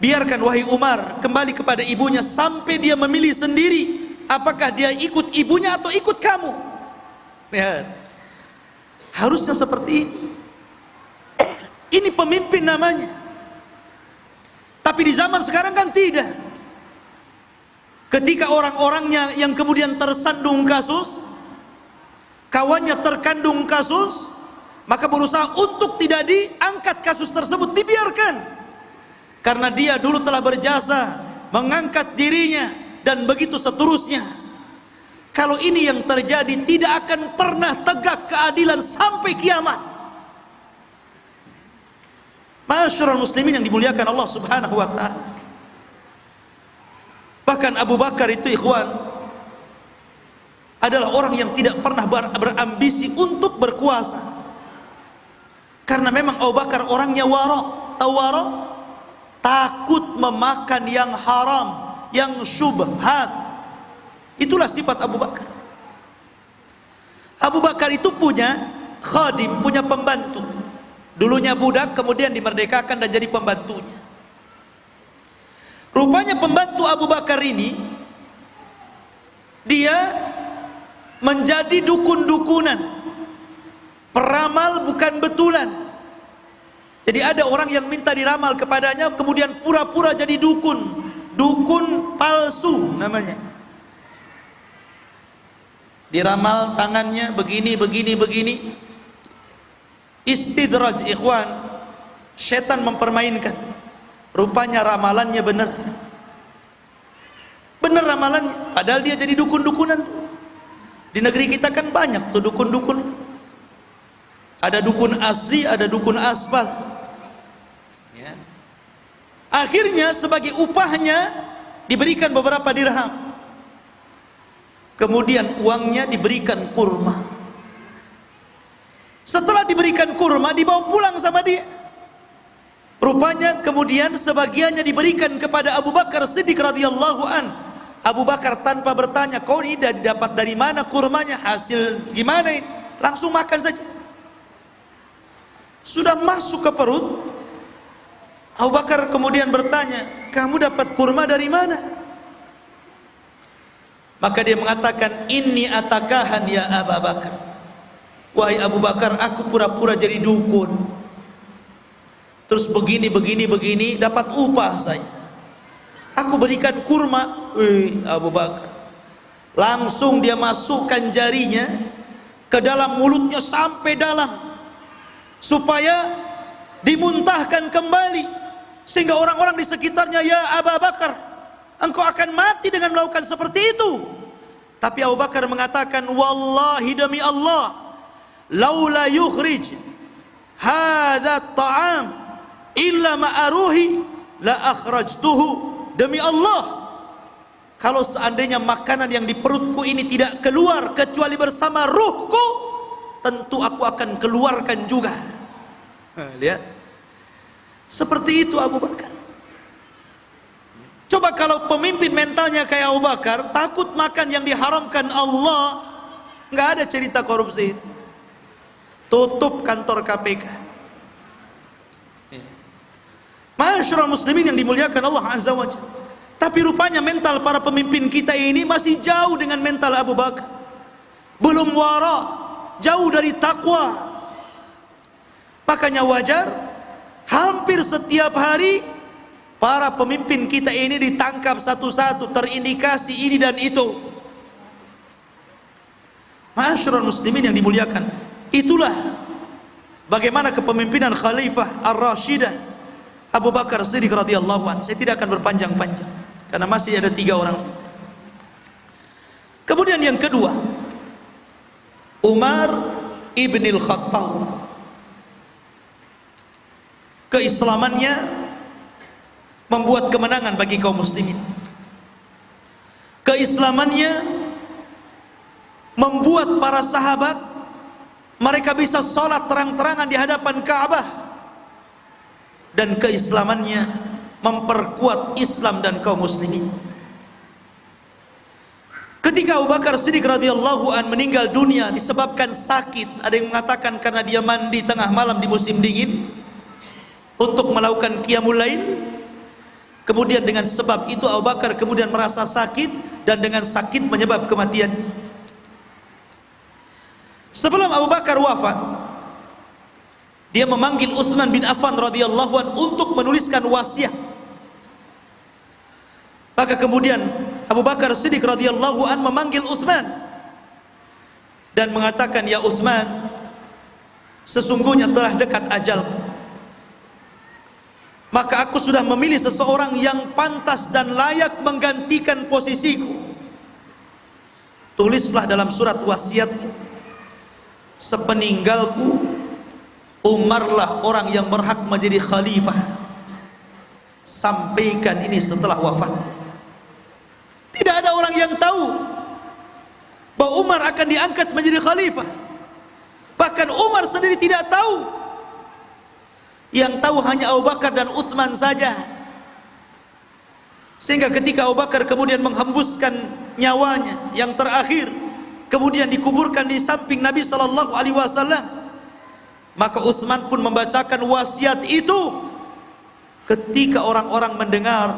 Biarkan wahai Umar kembali kepada ibunya sampai dia memilih sendiri apakah dia ikut ibunya atau ikut kamu. Ya. Harusnya seperti ini. Ini pemimpin namanya. Tapi di zaman sekarang kan tidak. Ketika orang-orangnya yang kemudian tersandung kasus, kawannya terkandung kasus, maka berusaha untuk tidak diangkat kasus tersebut, dibiarkan. Karena dia dulu telah berjasa mengangkat dirinya dan begitu seterusnya. Kalau ini yang terjadi, tidak akan pernah tegak keadilan sampai kiamat. Ma'asyiral muslimin yang dimuliakan Allah Subhanahu wa ta'ala. Bahkan Abu Bakar itu ikhwan adalah orang yang tidak pernah berambisi untuk berkuasa. Karena memang Abu Bakar orangnya wara. Tahu wara? Takut memakan yang haram, yang syubhat. Itulah sifat Abu Bakar. Abu Bakar itu punya khadim, punya pembantu. Dulunya budak, kemudian dimerdekakan dan jadi pembantunya. Rupanya pembantu Abu Bakar ini, dia menjadi dukun-dukunan, peramal bukan betulan. Jadi ada orang yang minta diramal kepadanya, kemudian pura-pura jadi dukun, dukun palsu namanya. Diramal tangannya begini, begini, begini. Istidraj ikhwan, setan mempermainkan. Rupanya ramalannya benar. Benar ramalannya, padahal dia jadi dukun-dukunan. Di negeri kita kan banyak tuh dukun-dukun. Ada dukun asli, ada dukun aspal. Ya. Akhirnya sebagai upahnya diberikan beberapa dirham. Kemudian uangnya diberikan kurma. Setelah diberikan kurma, dibawa pulang sama dia. Rupanya kemudian sebagiannya diberikan kepada Abu Bakar Siddiq radhiyallahu an. Abu Bakar tanpa bertanya, kau ini dapat dari mana kurmanya, hasil gimana ini? Langsung makan saja. Sudah masuk ke perut, Abu Bakar kemudian bertanya, kamu dapat kurma dari mana? Maka dia mengatakan, inni atakahan ya Abu Bakar. Wahai Abu Bakar, aku pura-pura jadi dukun. Terus begini, begini, begini, dapat upah saya. Aku berikan kurma. Abu Bakar langsung dia masukkan jarinya ke dalam mulutnya sampai dalam, supaya dimuntahkan kembali, sehingga orang-orang di sekitarnya, ya Abu Bakar, engkau akan mati dengan melakukan seperti itu. Tapi Abu Bakar mengatakan, wallahi demi Allah, laula yukhrij hadza ta'am illa ma'aruhi la akhrajtuhu. Demi Allah, kalau seandainya makanan yang di perutku ini tidak keluar kecuali bersama ruhku, tentu aku akan keluarkan juga. Lihat, seperti itu Abu Bakar. Coba kalau pemimpin mentalnya kayak Abu Bakar, takut makan yang diharamkan Allah, nggak ada cerita korupsi itu. Tutup kantor KPK. Ma'asyiral muslimin yang dimuliakan Allah Azza wa Jalla. Tapi rupanya mental para pemimpin kita ini masih jauh dengan mental Abu Bakar. Belum wara, jauh dari takwa. Makanya wajar hampir setiap hari para pemimpin kita ini ditangkap satu-satu, terindikasi ini dan itu. Ma'asyiral muslimin yang dimuliakan, itulah bagaimana kepemimpinan Khalifah Ar-Rashidah Abu Bakar Siddiq radhiyallahu anhu. Saya tidak akan berpanjang-panjang karena masih ada 3 orang. Kemudian yang kedua, Umar ibn al-Khattab. Keislamannya membuat kemenangan bagi kaum muslimin. Keislamannya membuat para sahabat mereka bisa sholat terang-terangan di hadapan Ka'bah. Dan keislamannya memperkuat Islam dan kaum muslimin. Ketika Abu Bakar Siddiq radhiyallahu an meninggal dunia disebabkan sakit, ada yang mengatakan karena dia mandi tengah malam di musim dingin untuk melakukan qiyamul lail. Kemudian dengan sebab itu Abu Bakar kemudian merasa sakit dan dengan sakit menyebab kematian. Sebelum Abu Bakar wafat, dia memanggil Utsman bin Affan radhiyallahu an untuk menuliskan wasiat. Maka kemudian Abu Bakar Siddiq radhiyallahu an memanggil Utsman dan mengatakan, "Ya Utsman, sesungguhnya telah dekat ajalku. Maka aku sudah memilih seseorang yang pantas dan layak menggantikan posisiku. Tulislah dalam surat wasiatmu, sepeninggalku Umarlah orang yang berhak menjadi khalifah. Sampaikan ini setelah wafat." Tidak ada orang yang tahu bahwa Umar akan diangkat menjadi khalifah. Bahkan Umar sendiri tidak tahu. Yang tahu hanya Abu Bakar dan Utsman saja. Sehingga ketika Abu Bakar kemudian menghembuskan nyawanya yang terakhir, kemudian dikuburkan di samping Nabi sallallahu alaihi wasallam, maka Utsman pun membacakan wasiat itu. Ketika orang-orang mendengar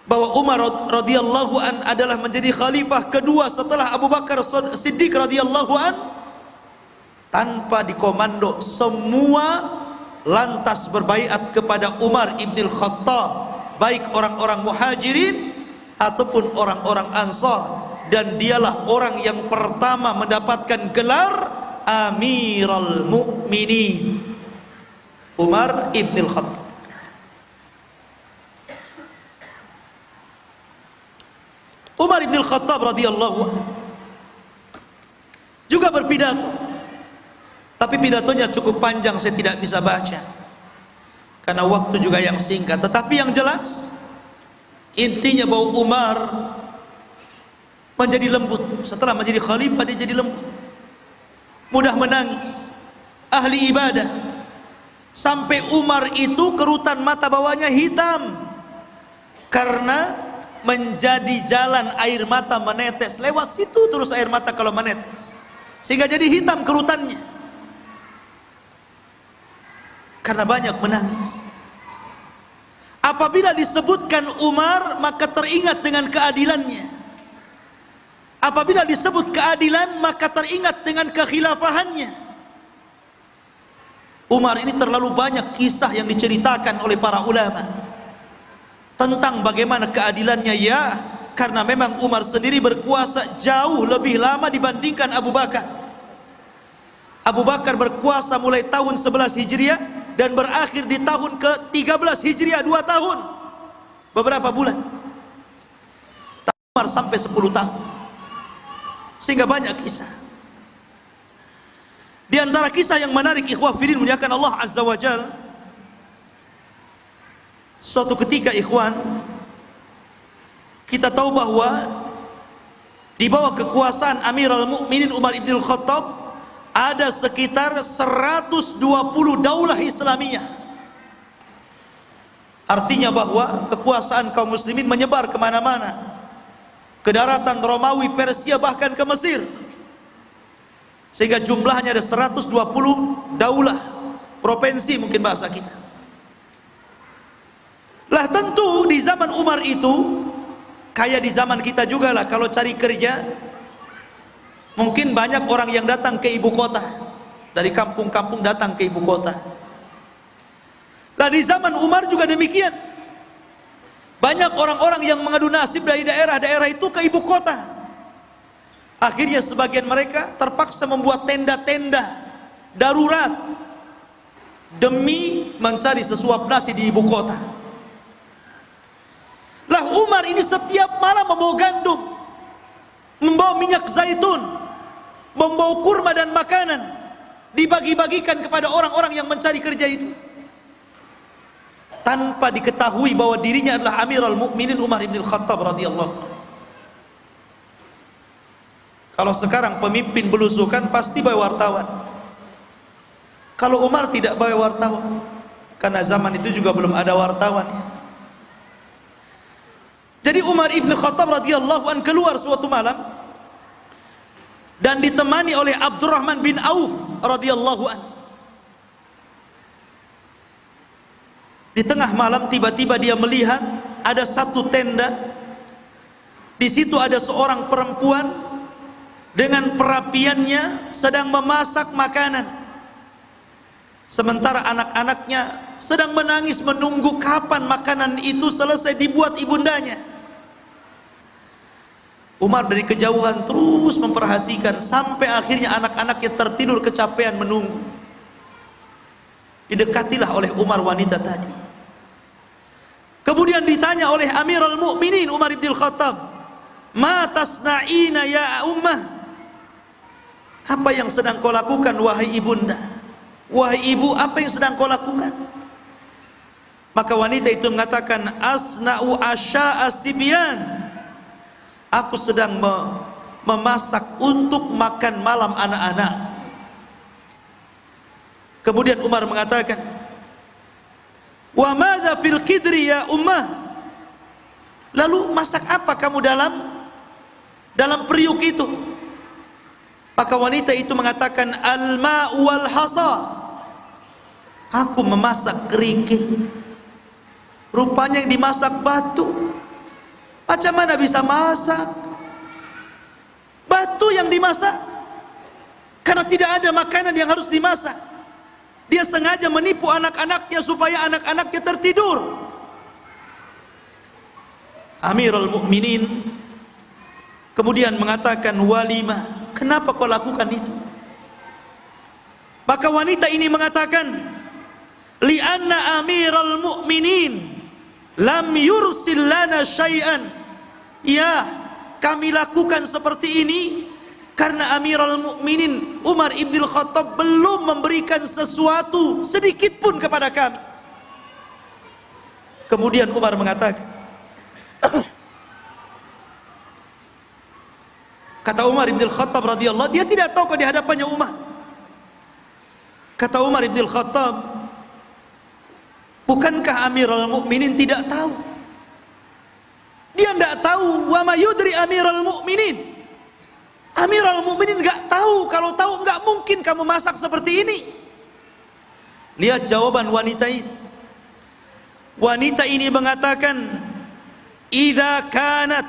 bahwa Umar radhiyallahu an adalah menjadi khalifah kedua setelah Abu Bakar Siddiq radhiyallahu an, tanpa dikomando semua lantas berbaiat kepada Umar ibn al-Khattab, baik orang-orang muhajirin ataupun orang-orang ansar, dan dialah orang yang pertama mendapatkan gelar Amirul Mukminin, Umar ibn al-Khattab. Umar ibn al-Khattab radhiyallahu anhu juga berpidato, tapi pidatonya cukup panjang, saya tidak bisa baca karena waktu juga yang singkat. Tetapi yang jelas intinya bahwa Umar menjadi lembut. Setelah menjadi khalifah dia jadi lembut, mudah menangis, ahli ibadah, sampai Umar itu kerutan mata bawahnya hitam karena menjadi jalan air mata menetes. Lewat situ terus air mata kalau menetes, sehingga jadi hitam kerutannya karena banyak menangis. Apabila disebutkan Umar, maka teringat dengan keadilannya. Apabila disebut keadilan, maka teringat dengan kekhilafahannya. Umar ini terlalu banyak kisah yang diceritakan oleh para ulama tentang bagaimana keadilannya, ya, karena memang Umar sendiri berkuasa jauh lebih lama dibandingkan Abu Bakar. Abu Bakar berkuasa mulai tahun 11 Hijriah dan berakhir di tahun ke-13 Hijriah, 2 tahun beberapa bulan. Umar sampai 10 tahun, sehingga banyak kisah. Di antara kisah yang menarik, ikhwah fillah muliakan Allah azza wa jalla, suatu ketika ikhwan, kita tahu bahwa di bawah kekuasaan Amirul Mukminin Umar ibn al-Khattab ada sekitar 120 daulah Islamiyah. Artinya bahwa kekuasaan kaum muslimin menyebar kemana-mana, ke daratan Romawi, Persia, bahkan ke Mesir, sehingga jumlahnya ada 120 daulah, provinsi mungkin bahasa kita. Lah tentu di zaman Umar itu kayak di zaman kita juga lah, kalau cari kerja mungkin banyak orang yang datang ke ibu kota, dari kampung-kampung datang ke ibu kota. Lah di zaman Umar juga demikian. Banyak orang-orang yang mengadu nasib dari daerah-daerah itu ke ibu kota. Akhirnya sebagian mereka terpaksa membuat tenda-tenda darurat demi mencari sesuap nasi di ibu kota. Lah Umar ini setiap malam membawa gandum, membawa minyak zaitun, membawa kurma dan makanan, dibagi-bagikan kepada orang-orang yang mencari kerja itu, tanpa diketahui bahwa dirinya adalah Amirul Mukminin Umar ibn Khattab radhiyallahu anhu. Kalau sekarang pemimpin belusukan pasti bawa wartawan. Kalau Umar tidak bawa wartawan, karena zaman itu juga belum ada wartawan. Jadi Umar ibn Khattab radhiyallahu anhu keluar suatu malam dan ditemani oleh Abdurrahman bin Auf radhiyallahu anhu. Di tengah malam tiba-tiba dia melihat ada satu tenda. Di situ ada seorang perempuan dengan perapiannya sedang memasak makanan. Sementara anak-anaknya sedang menangis menunggu kapan makanan itu selesai dibuat ibundanya. Umar dari kejauhan terus memperhatikan sampai akhirnya anak-anaknya tertidur kecapean menunggu. Didekatilah oleh Umar wanita tadi. Kemudian ditanya oleh Amirul Mukminin Umar ibn Khattab, "Ma tasna'ina ya ummah?" Apa yang sedang kau lakukan wahai ibunda? Wahai ibu, apa yang sedang kau lakukan? Maka wanita itu mengatakan, "Asna'u asya'a sibyan." Aku sedang memasak untuk makan malam anak-anak. Kemudian Umar mengatakan, "Wa madza fil qidri ya ummah?" Lalu masak apa kamu dalam periuk itu? Maka wanita itu mengatakan, "Al-ma'u wal hasa." Aku memasak kerikil. Rupanya yang dimasak batu. Macam mana bisa masak? Batu yang dimasak. Karena tidak ada makanan yang harus dimasak. Dia sengaja menipu anak-anaknya supaya anak-anaknya tertidur. Amirul Mukminin kemudian mengatakan, "Walimah, kenapa kau lakukan itu?" Maka wanita ini mengatakan, "Li'anna Amirul Mukminin lam yursil lana syai'an." Ya, kami lakukan seperti ini karena Amirul Mukminin Umar ibn Khattab belum memberikan sesuatu sedikit pun kepada kami. Kemudian Umar mengatakan, kata Umar ibn Khattab radhiyallahu, dia tidak tahu di hadapannya Umar. Kata Umar ibn Khattab, bukankah Amirul Mukminin tidak tahu? Dia tidak tahu. Wa ma yudri Amirul Mukminin. Amirul Mukminin enggak tahu. Kalau tahu enggak mungkin kamu masak seperti ini. Lihat jawaban wanita ini. Wanita ini mengatakan, "Idza kanat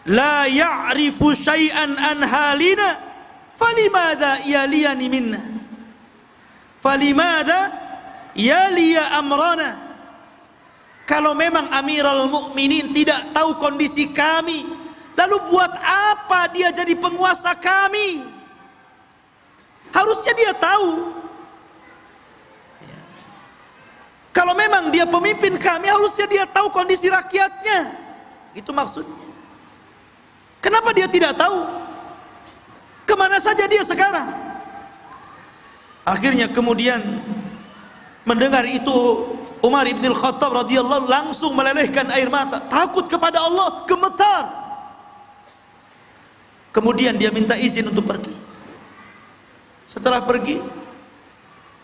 la ya'rifu syai'an an halina, falimadza yaliyani minna? Falimadza yaliya amrana?" Kalau memang Amirul Mukminin tidak tahu kondisi kami, lalu buat apa dia jadi penguasa kami? Harusnya dia tahu. Kalau memang dia pemimpin kami, harusnya dia tahu kondisi rakyatnya. Itu maksudnya. Kenapa dia tidak tahu? Kemana saja dia sekarang? Akhirnya kemudian mendengar itu, Umar ibn Khattab radhiyallahu langsung melelehkan air mata, takut kepada Allah, gemetar. Kemudian dia minta izin untuk pergi. Setelah pergi,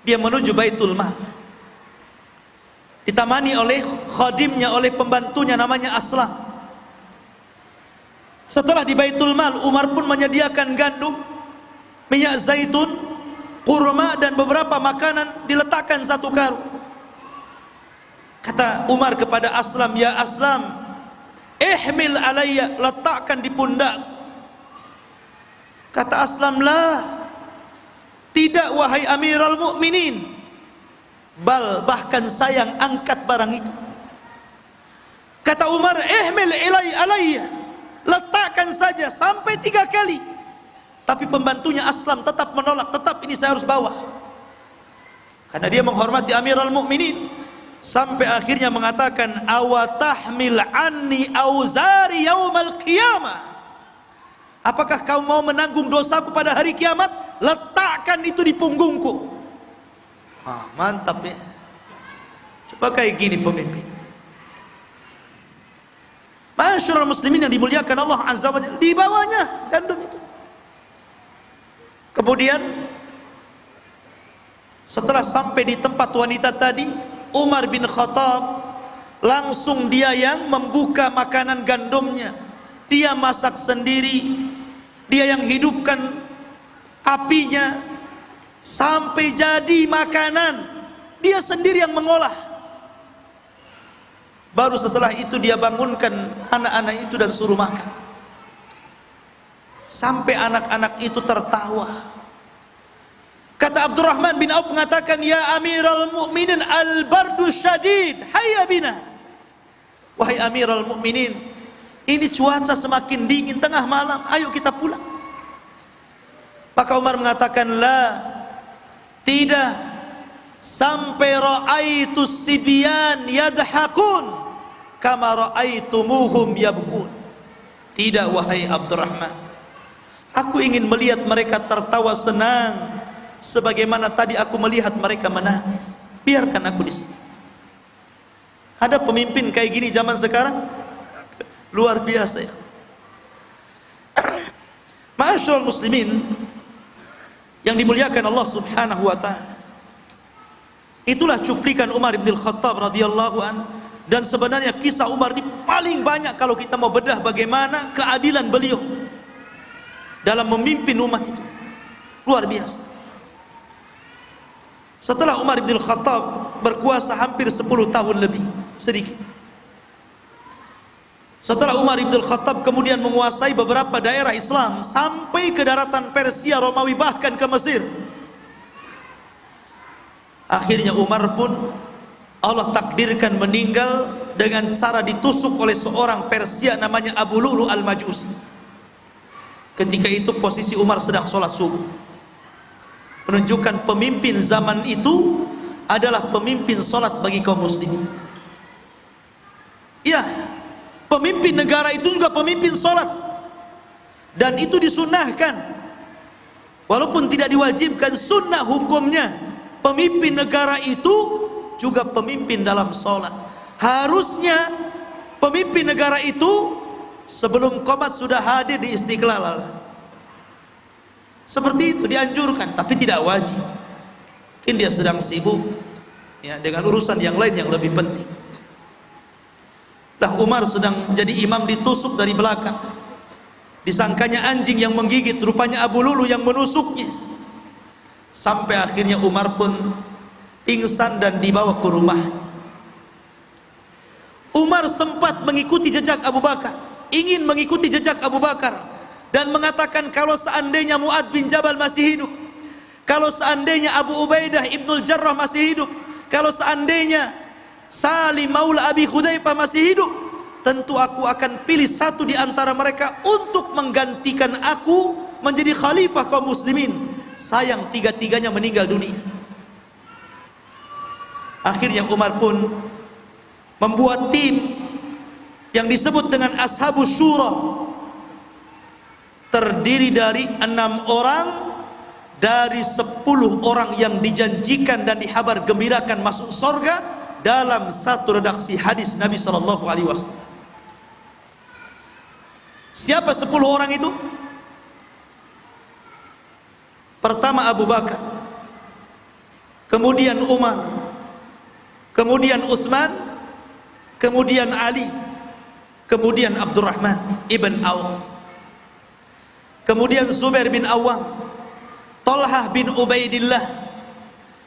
dia menuju Baitul Mal. Ditemani oleh khadimnya, oleh pembantunya namanya Aslam. Setelah di Baitul Mal, Umar pun menyediakan gandum, minyak zaitun, kurma dan beberapa makanan diletakkan satu karung. Kata Umar kepada Aslam, "Ya Aslam, ihmil alayya," letakkan di pundak. Kata Aslam, "La, tidak wahai Amirul Mukminin. Bahkan sayang angkat barang itu." Kata Umar, ihmil alayya, letakkan saja sampai 3 kali. Tapi pembantunya Aslam tetap menolak, tetap ini saya harus bawa. Karena dia menghormati Amirul Mukminin. Sampai akhirnya mengatakan, awatahmil anni auzari yaumal qiyamah. Apakah kau mau menanggung dosaku pada hari kiamat? Letakkan itu di punggungku. Mantap ya. Coba kayak gini pemimpin. Masyarul muslimin yang dimuliakan Allah Azza wa Jalla, di bawahnya gandum itu. Kemudian setelah sampai di tempat wanita tadi, Umar bin Khattab langsung dia yang membuka makanan gandumnya. Dia masak sendiri, dia yang hidupkan apinya sampai jadi makanan, dia sendiri yang mengolah. Baru setelah itu dia bangunkan anak-anak itu dan suruh makan. Sampai anak-anak itu tertawa. Kata Abdurrahman bin Auf mengatakan, ya Amirul Mukminin, al-bardu syadid, hayya bina. Wahai Amirul Mukminin, ini cuaca semakin dingin tengah malam, ayo kita pulang. Maka Umar mengatakan, la, tidak, sampai ra'aitu sibyan yadhakun kama ra'aitumuhum yabkun. Tidak wahai Abdurrahman, aku ingin melihat mereka tertawa senang sebagaimana tadi aku melihat mereka menangis. Biarkan aku di sini. Ada pemimpin kayak gini zaman sekarang? Luar biasa ya. Masyaallah muslimin yang dimuliakan Allah Subhanahu wa taala. Itulah cuplikan Umar bin Khattab radhiyallahu an, dan sebenarnya kisah Umar ini paling banyak kalau kita mau bedah bagaimana keadilan beliau dalam memimpin umat itu. Luar biasa. Setelah Umar bin Khattab berkuasa hampir 10 tahun lebih sedikit. Setelah Umar bin Khattab kemudian menguasai beberapa daerah Islam sampai ke daratan Persia, Romawi, bahkan ke Mesir. Akhirnya Umar pun Allah takdirkan meninggal dengan cara ditusuk oleh seorang Persia namanya Abu Lu'lu' al-Majusi. Ketika itu posisi Umar sedang sholat subuh, menunjukkan pemimpin zaman itu adalah pemimpin sholat bagi kaum muslimin. Ya, pemimpin negara itu juga pemimpin sholat, dan itu disunahkan walaupun tidak diwajibkan. Sunnah hukumnya pemimpin negara itu juga pemimpin dalam sholat. Harusnya pemimpin negara itu sebelum qomat sudah hadir di Istiqlal. Seperti itu dianjurkan, tapi tidak wajib. Mungkin dia sedang sibuk ya dengan urusan yang lain yang lebih penting. Lah Umar sedang jadi imam ditusuk dari belakang. Disangkanya anjing yang menggigit, rupanya Abu Lu'lu' yang menusuknya. Sampai akhirnya Umar pun pingsan dan dibawa ke rumahnya. Umar sempat mengikuti jejak Abu Bakar, ingin mengikuti jejak Abu Bakar, dan mengatakan kalau seandainya Mu'adz bin Jabal masih hidup, kalau seandainya Abu Ubaidah ibnul Jarrah masih hidup, kalau seandainya Salim maula Abi Hudzaifah masih hidup, tentu aku akan pilih satu di antara mereka untuk menggantikan aku menjadi khalifah kaum muslimin. Sayang tiga-tiganya meninggal dunia. Akhirnya Umar pun membuat tim yang disebut dengan Ashabus Syura, terdiri dari 6 orang dari 10 orang yang dijanjikan dan dihabar gembirakan masuk surga dalam satu redaksi hadis Nabi sallallahu alaihi wasallam. Siapa 10 orang itu? Pertama Abu Bakar, kemudian Umar, kemudian Utsman, kemudian Ali, kemudian Abdurrahman ibn Auf, kemudian Zubair bin Awwam, Talhah bin Ubaidillah,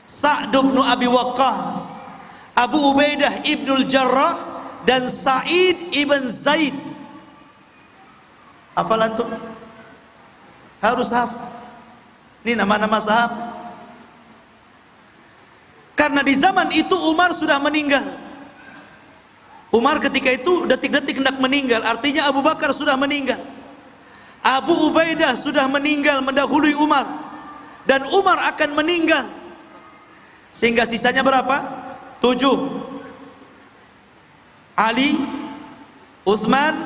Sa'd bin Abi Waqqas, Abu Ubaidah ibnul Jarrah, dan Sa'id ibn Zaid. Hafal antum? Harus hafal. Ini nama-nama sahabat. Karena di zaman itu Umar sudah meninggal. Umar ketika itu detik-detik hendak meninggal, artinya Abu Bakar sudah meninggal. Abu Ubaidah sudah meninggal mendahului Umar, dan Umar akan meninggal. Sehingga sisanya berapa? 7. Ali, Utsman,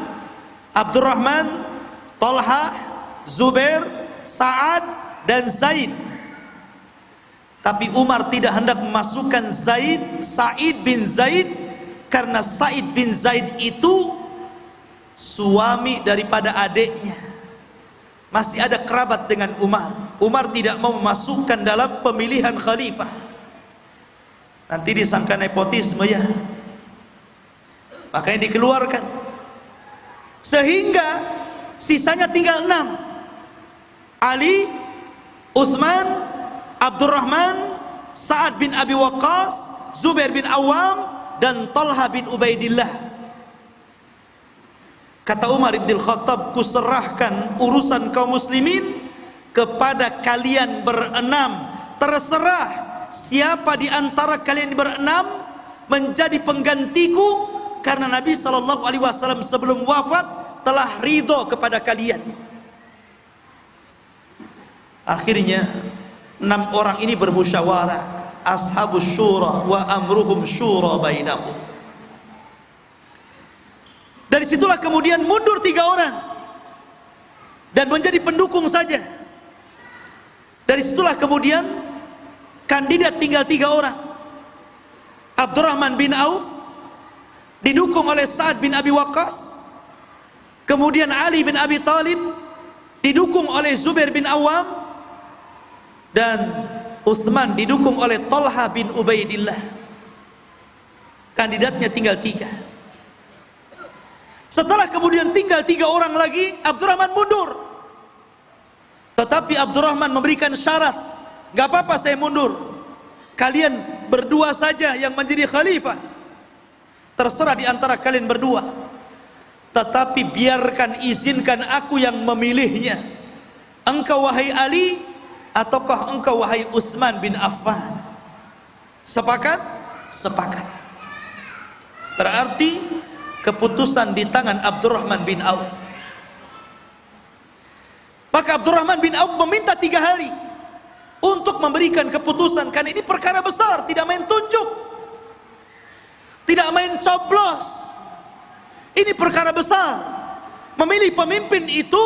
Abdurrahman, Talha, Zubair, Sa'ad, dan Zaid. Tapi Umar tidak hendak memasukkan Sa'id bin Zaid, karena Sa'id bin Zaid itu suami daripada adiknya, masih ada kerabat dengan Umar. Umar tidak mau memasukkan dalam pemilihan khalifah, nanti disangka nepotisme ya, makanya dikeluarkan. Sehingga sisanya tinggal 6: Ali, Utsman, Abdurrahman, Sa'ad bin Abi Waqqas, Zubair bin Awam, dan Talha bin Ubaidillah. Kata Umar bin Khattab, kuserahkan urusan kaum muslimin kepada kalian berenam. Terserah siapa di antara kalian berenam menjadi penggantiku, karena Nabi SAW sebelum wafat telah ridho kepada kalian. Akhirnya 6 orang ini bermusyawarah. Ashabus syura wa amruhum syura bainahum. Dari situlah kemudian mundur 3 orang dan menjadi pendukung saja. Dari situlah kemudian kandidat tinggal 3 orang. Abdurrahman bin Auf didukung oleh Sa'ad bin Abi Waqqas, kemudian Ali bin Abi Thalib didukung oleh Zubair bin Awam, dan Utsman didukung oleh Talha bin Ubaidillah. Kandidatnya tinggal 3. Setelah kemudian tinggal 3 orang lagi, Abdurrahman mundur. Tetapi Abdurrahman memberikan syarat, gak apa-apa saya mundur, kalian berdua saja yang menjadi khalifah, terserah di antara kalian berdua, tetapi biarkan, izinkan aku yang memilihnya. Engkau wahai Ali, ataukah engkau wahai Utsman bin Affan? Sepakat? Sepakat. Berarti keputusan di tangan Abdurrahman bin Auf. Maka Abdurrahman bin Auf meminta 3 hari untuk memberikan keputusan, karena ini perkara besar, tidak main tunjuk, tidak main coblos. Ini perkara besar. Memilih pemimpin itu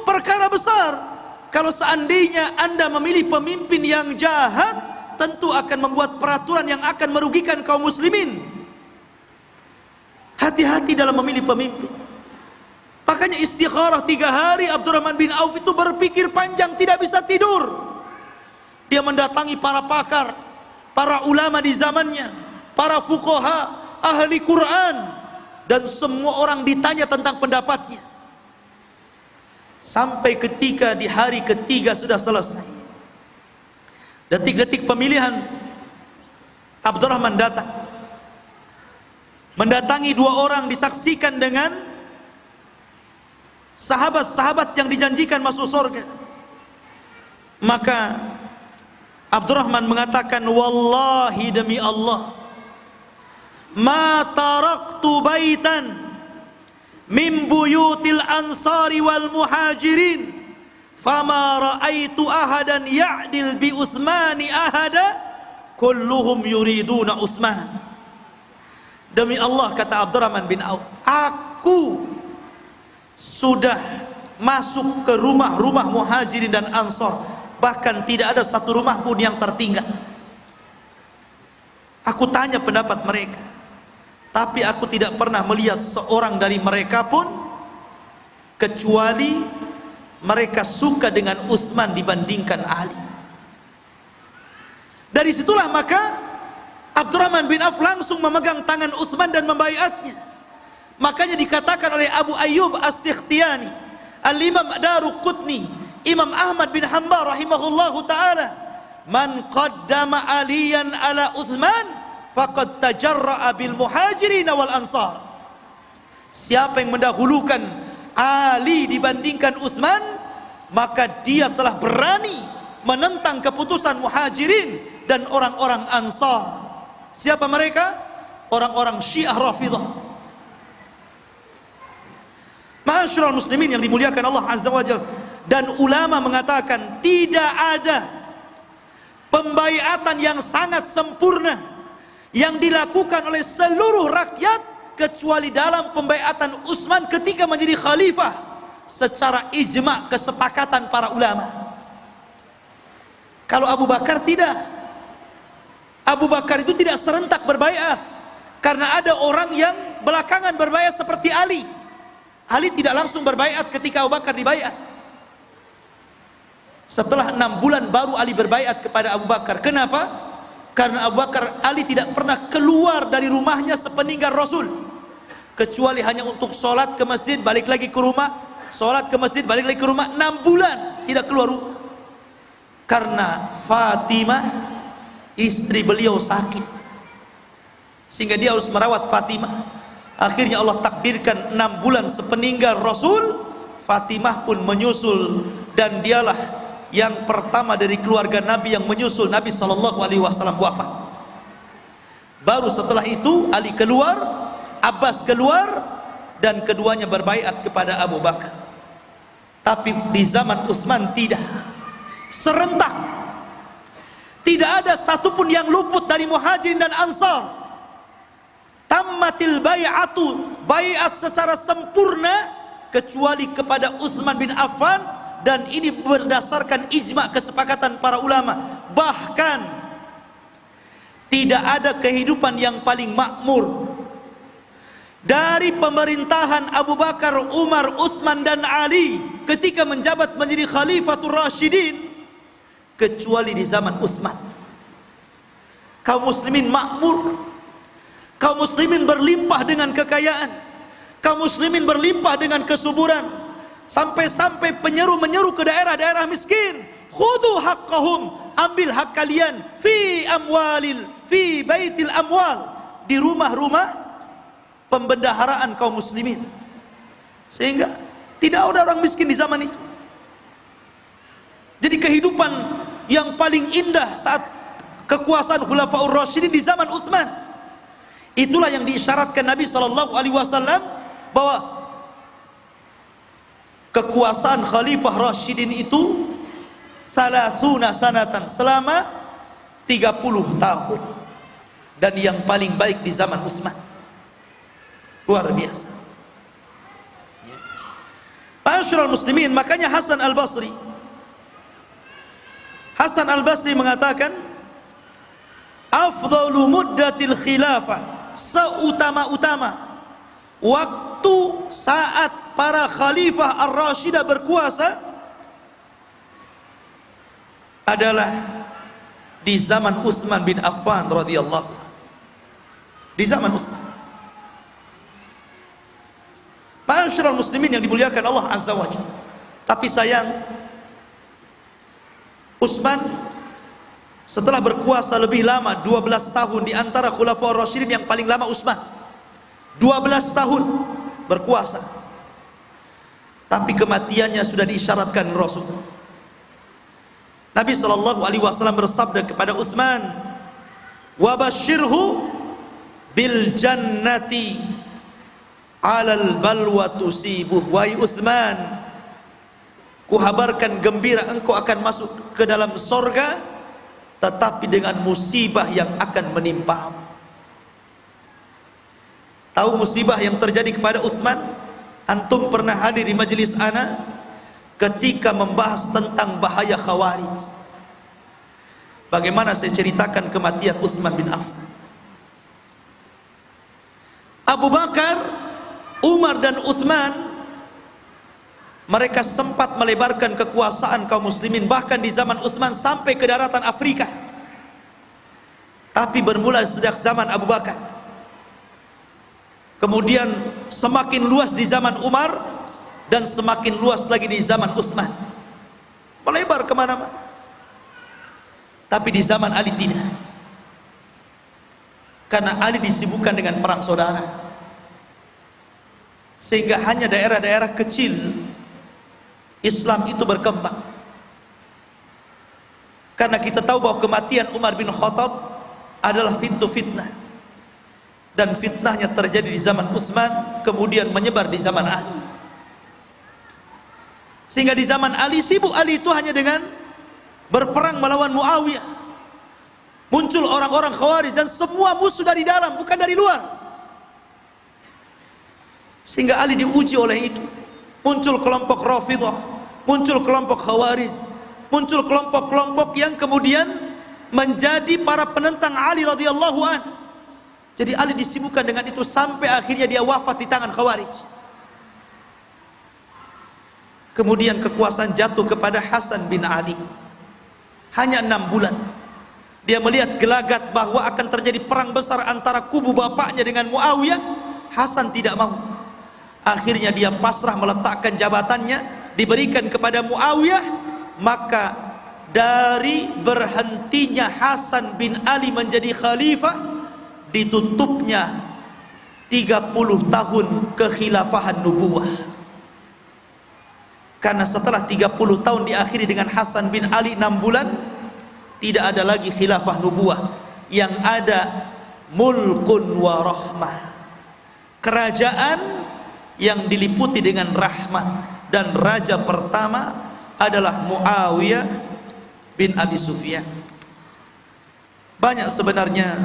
perkara besar. Kalau seandainya Anda memilih pemimpin yang jahat, tentu akan membuat peraturan yang akan merugikan kaum muslimin. Hati-hati dalam memilih pemimpin. Makanya istikharah 3 hari. Abdurrahman bin Auf itu berpikir panjang, tidak bisa tidur. Dia mendatangi para pakar, para ulama di zamannya, para fuqaha, ahli Quran, dan semua orang ditanya tentang pendapatnya. Sampai ketika di hari ketiga sudah selesai, detik-detik pemilihan, Abdurrahman datang, mendatangi 2 orang, disaksikan dengan sahabat-sahabat yang dijanjikan masuk surga. Maka Abdurrahman mengatakan, wallahi demi Allah, ma taraktu baitan min buyutil ansari wal muhajirin fama ra'aitu ahadan ya'dil bi Utsmani ahada kulluhum yuriduna Utsman. Demi Allah, kata Abdurrahman bin Auf, aku sudah masuk ke rumah-rumah muhajirin dan ansar, bahkan tidak ada satu rumah pun yang tertinggal. Aku tanya pendapat mereka, tapi aku tidak pernah melihat seorang dari mereka pun kecuali mereka suka dengan Utsman dibandingkan Ali. Dari situlah maka Abdurrahman bin Auf langsung memegang tangan Utsman dan membaiatnya. Makanya dikatakan oleh Abu Ayyub As-Sikhtiyani, Al-Imam Daruqutni, Imam Ahmad bin Hanbal rahimahullahu ta'ala, man qaddama aliyan ala Utsman faqad tajarra'a bil muhajirin wal ansar. Siapa yang mendahulukan Ali dibandingkan Utsman, maka dia telah berani menentang keputusan muhajirin dan orang-orang ansar. Siapa mereka? Orang-orang Syiah Rafidah, Ma'asyiral muslimin yang dimuliakan Allah Azza wa Jalla, dan ulama mengatakan tidak ada pembaiatan yang sangat sempurna yang dilakukan oleh seluruh rakyat kecuali dalam pembaiatan Utsman ketika menjadi khalifah secara ijma, kesepakatan para ulama. Kalau Abu Bakar tidak. Abu Bakar itu tidak serentak berbaiat karena ada orang yang belakangan berbaiat seperti Ali. Ali tidak langsung berbaiat ketika Abu Bakar dibaiat. Setelah 6 bulan baru Ali berbaiat kepada Abu Bakar. Kenapa? Karena Abu Bakar, Ali tidak pernah keluar dari rumahnya sepeninggal Rasul, kecuali hanya untuk sholat ke masjid, balik lagi ke rumah, sholat ke masjid, balik lagi ke rumah. 6 bulan tidak keluar rumah karena Fatimah istri beliau sakit, sehingga dia harus merawat Fatimah. Akhirnya Allah takdirkan 6 bulan sepeninggal Rasul, Fatimah pun menyusul, dan dialah yang pertama dari keluarga Nabi yang menyusul Nabi SAW wafat. Baru setelah itu Ali keluar, Abbas keluar, dan keduanya berbaiat kepada Abu Bakar. Tapi di zaman Utsman tidak serentak, tidak ada satupun yang luput dari Muhajirin dan Ansar. Tammatil bai'atu, baiat secara sempurna kecuali kepada Utsman bin Affan, dan ini berdasarkan ijma, kesepakatan para ulama. Bahkan tidak ada kehidupan yang paling makmur dari pemerintahan Abu Bakar, Umar, Utsman dan Ali ketika menjabat menjadi Khalifatul Rasyidin kecuali di zaman Utsman. Kaum muslimin makmur, kaum muslimin berlimpah dengan kekayaan, kaum muslimin berlimpah dengan kesuburan, sampai-sampai penyeru menyeru ke daerah-daerah miskin, khudu haqqahum, ambil hak kalian, fi baitil amwal, di rumah-rumah pembendaharaan kaum muslimin. Sehingga tidak ada orang miskin di zaman itu. Jadi kehidupan yang paling indah saat kekuasaan Khulafaur Rasyidin di zaman Utsman. Itulah yang diisyaratkan Nabi SAW bahwa kekuasaan Khalifah Rasyidin itu salasuna sanatan, selama 30 tahun, dan yang paling baik di zaman Utsman. Luar biasa. Ma'asyiral muslimin, makanya Hasan Al-Basri mengatakan, afdalu muddatil khilafah, seutama-utama waktu saat para khalifah ar-rasyidah berkuasa adalah di zaman Utsman bin Affan radhiyallahu anhu. Di zaman Utsman. Ma'asyiral muslimin yang dimuliakan Allah Azza wa Jalla. Tapi sayang, Utsman setelah berkuasa lebih lama, 12 tahun, di antara Khulafaur Rasyidin yang paling lama Utsman, 12 tahun berkuasa. Tapi kematiannya sudah diisyaratkan Rasul. Nabi SAW bersabda kepada Utsman, wa basyirhu bil jannati alal balwa tusibuh. Wahai Utsman, kuhabarkan gembira, engkau akan masuk ke dalam sorga, tetapi dengan musibah yang akan menimpamu. Tahu musibah yang terjadi kepada Utsman? Antum pernah hadir di majelis ana ketika membahas tentang bahaya Khawarij. Bagaimana saya ceritakan kematian Utsman bin Affan. Abu Bakar, Umar dan Utsman, mereka sempat melebarkan kekuasaan kaum muslimin bahkan di zaman Utsman sampai ke daratan Afrika. Tapi bermula sejak zaman Abu Bakar, kemudian semakin luas di zaman Umar, dan semakin luas lagi di zaman Utsman, melebar kemana-mana. Tapi di zaman Ali tidak, karena Ali disibukkan dengan perang saudara, sehingga hanya daerah-daerah kecil Islam itu berkembang. Karena kita tahu bahwa kematian Umar bin Khattab adalah fitnah, dan fitnahnya terjadi di zaman Utsman, kemudian menyebar di zaman Ali. Sehingga di zaman Ali, sibuk Ali itu hanya dengan berperang melawan Muawiyah. Muncul orang-orang Khawarij dan semua musuh dari dalam, bukan dari luar. Sehingga Ali diuji oleh itu. Muncul kelompok Rafidhah, muncul kelompok Khawarij, muncul kelompok-kelompok yang kemudian menjadi para penentang Ali radhiyallahu an. Jadi Ali disibukkan dengan itu sampai akhirnya dia wafat di tangan Khawarij. Kemudian kekuasaan jatuh kepada Hasan bin Ali. Hanya 6 bulan. Dia melihat gelagat bahwa akan terjadi perang besar antara kubu bapaknya dengan Muawiyah. Hasan tidak mau. Akhirnya dia pasrah meletakkan jabatannya, diberikan kepada Muawiyah. Maka dari berhentinya Hasan bin Ali menjadi khalifah, ditutupnya 30 tahun kekhilafahan nubuwah. Karena setelah 30 tahun diakhiri dengan Hasan bin Ali 6 bulan, tidak ada lagi khilafah nubuwah. Yang ada mulkun wa rahmah, kerajaan yang diliputi dengan rahmat. Dan raja pertama adalah Muawiyah bin Abi Sufyan. Banyak sebenarnya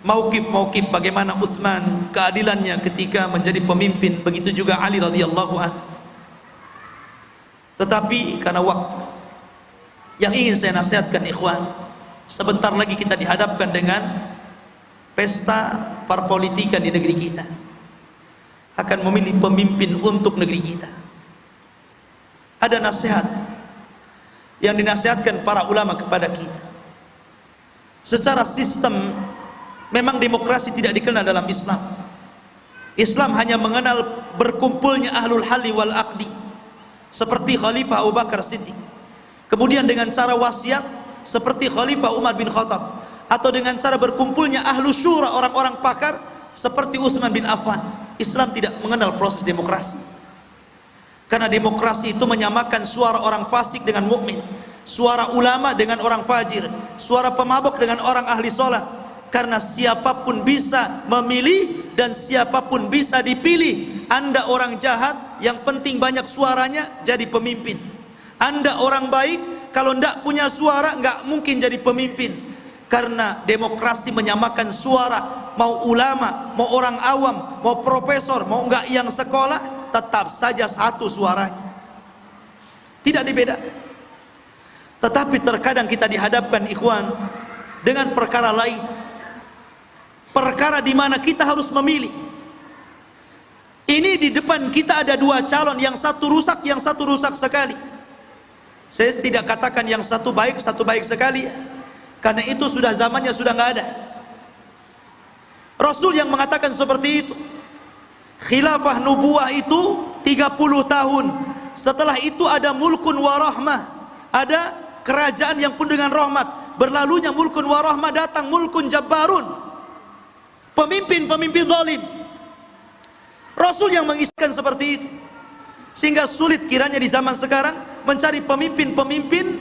mauqif-mauqif bagaimana Utsman keadilannya ketika menjadi pemimpin, begitu juga Ali radhiyallahu anhu. Tetapi karena waktu, yang ingin saya nasihatkan ikhwan, sebentar lagi kita dihadapkan dengan pesta perpolitikan di negeri kita. Akan memilih pemimpin untuk negeri kita. Ada nasihat yang dinasihatkan para ulama kepada kita. Secara sistem, memang demokrasi tidak dikenal dalam Islam. Islam hanya mengenal berkumpulnya ahlul halli wal aqdi, seperti Khalifah Abu Bakar Siddiq. Kemudian dengan cara wasiat seperti Khalifah Umar bin Khattab, atau dengan cara berkumpulnya ahlu syura, orang-orang pakar seperti Utsman bin Affan. Islam tidak mengenal proses demokrasi. Karena demokrasi itu menyamakan suara orang fasik dengan mukmin, suara ulama dengan orang fajir, suara pemabuk dengan orang ahli sholat. Karena siapapun bisa memilih dan siapapun bisa dipilih. Anda orang jahat, yang penting banyak suaranya, jadi pemimpin. Anda orang baik, kalau tidak punya suara nggak mungkin jadi pemimpin. Karena demokrasi menyamakan suara, mau ulama, mau orang awam, mau profesor, mau nggak yang sekolah, tetap saja satu suaranya, tidak dibedakan. Tetapi terkadang kita dihadapkan ikhwan dengan perkara lain, perkara di mana kita harus memilih. Ini di depan kita ada 2 calon, yang satu rusak, yang satu rusak sekali. Saya tidak katakan yang satu baik sekali, karena itu sudah zamannya sudah nggak ada. Rasul yang mengatakan seperti itu. Khilafah nubuwah itu 30 tahun. Setelah itu ada mulkun wa rahmah, ada kerajaan yang penuh dengan rahmat. Berlalunya mulkun wa rahmah, datang mulkun jabbarun, pemimpin-pemimpin zalim. Rasul yang mengisahkan seperti itu. Sehingga sulit kiranya di zaman sekarang mencari pemimpin-pemimpin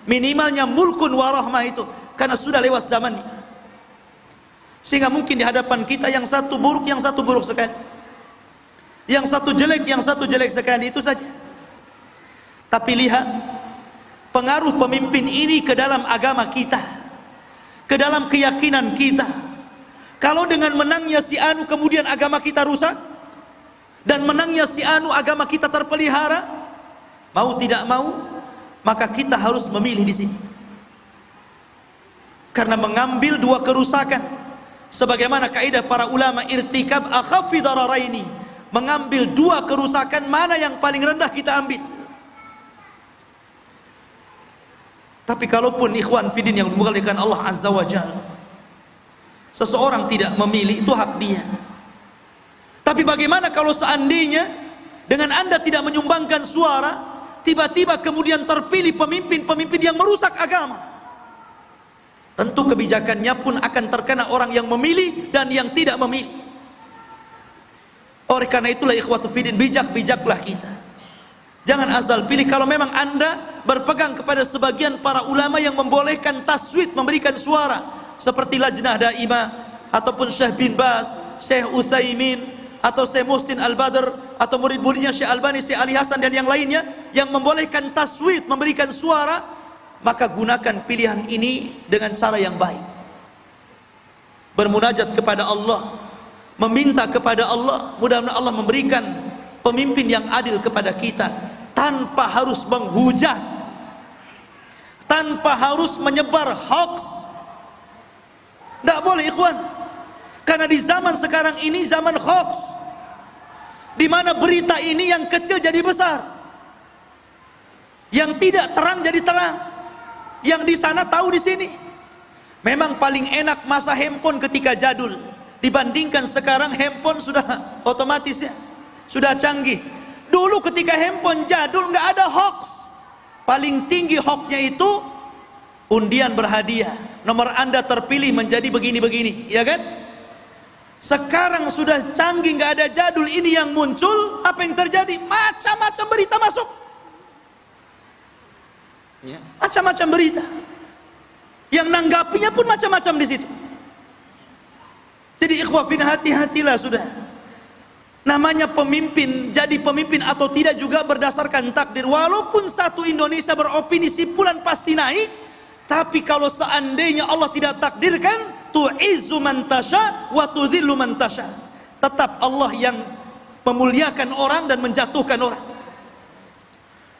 minimalnya mulkun wa rahmah itu, karena sudah lewat zamannya. Sehingga mungkin di hadapan kita yang satu buruk, yang satu buruk sekali, yang satu jelek, yang satu jelek sekali, itu saja. Tapi lihat pengaruh pemimpin ini ke dalam agama kita, ke dalam keyakinan kita. Kalau dengan menangnya si anu kemudian agama kita rusak, dan menangnya si anu agama kita terpelihara, mau tidak mau maka kita harus memilih di sini. Karena mengambil 2 kerusakan, sebagaimana kaidah para ulama, irtikab akhaffi dararaini, mengambil 2 kerusakan, mana yang paling rendah kita ambil. Tapi kalaupun ikhwan fidin yang dimuliakan Allah Azza wa Jalla, seseorang tidak memilih, itu hak dia. Tapi bagaimana kalau seandainya dengan Anda tidak menyumbangkan suara, tiba-tiba kemudian terpilih pemimpin-pemimpin yang merusak agama? Tentu kebijakannya pun akan terkena orang yang memilih dan yang tidak memilih. Oleh karena itulah ikhwatu fiddin, bijak-bijaklah kita. Jangan asal pilih. Kalau memang Anda berpegang kepada sebagian para ulama yang membolehkan taswid, memberikan suara, seperti Lajnah Daimah, ataupun Syekh bin Baz, Syekh Utsaimin, atau Syekh Muhsin Al-Badr, atau murid-muridnya Syekh Albani, Syekh Ali Hasan dan yang lainnya, yang membolehkan taswid, memberikan suara, maka gunakan pilihan ini dengan cara yang baik. Bermunajat kepada Allah, meminta kepada Allah, mudah-mudahan Allah memberikan pemimpin yang adil kepada kita, tanpa harus menghujat, tanpa harus menyebar hoax. Tidak boleh ikhwan, karena di zaman sekarang ini zaman hoax, di mana berita ini yang kecil jadi besar, yang tidak terang jadi terang, yang di sana tahu di sini. Memang paling enak masa handphone ketika jadul, dibandingkan sekarang handphone sudah otomatis ya, sudah canggih. Dulu ketika handphone jadul nggak ada hoax, paling tinggi hoaxnya itu undian berhadiah, nomor Anda terpilih menjadi begini-begini, ya kan? Sekarang sudah canggih, nggak ada jadul, ini yang muncul, apa yang terjadi? Macam-macam berita masuk, macam-macam berita, yang nanggapinya pun macam-macam di situ. Jadi ikhwafin, hati-hatilah sudah. Namanya pemimpin, jadi pemimpin atau tidak juga berdasarkan takdir. Walaupun satu Indonesia beropini simpulan pasti naik, tapi kalau seandainya Allah tidak takdirkan, tu'izzu man tasha wa tudhillu man tasha. Tetap Allah yang memuliakan orang dan menjatuhkan orang.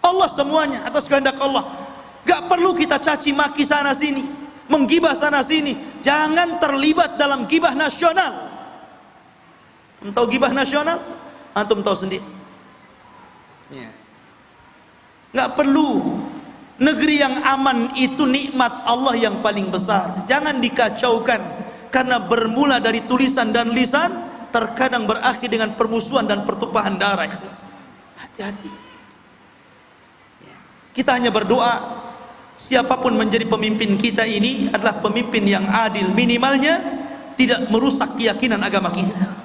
Allah semuanya atas kehendak Allah. Gak perlu kita caci maki sana sini, menggibah sana sini. Jangan terlibat dalam gibah nasional. Tahu gibah nasional? Antum tahu sendiri. Gak perlu. Negeri yang aman itu nikmat Allah yang paling besar. Jangan dikacaukan, karena bermula dari tulisan dan lisan, terkadang berakhir dengan permusuhan dan pertumpahan darah. Hati-hati. Kita hanya berdoa, siapapun menjadi pemimpin kita ini adalah pemimpin yang adil, minimalnya tidak merusak keyakinan agama kita.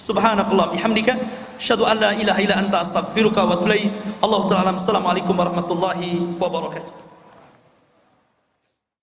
Subhanakallah bihamdika, asyhadu an la ilaha illa anta, astaghfiruka wa atubu ilaik. Allahu ta'ala. Assalamualaikum warahmatullahi wabarakatuh.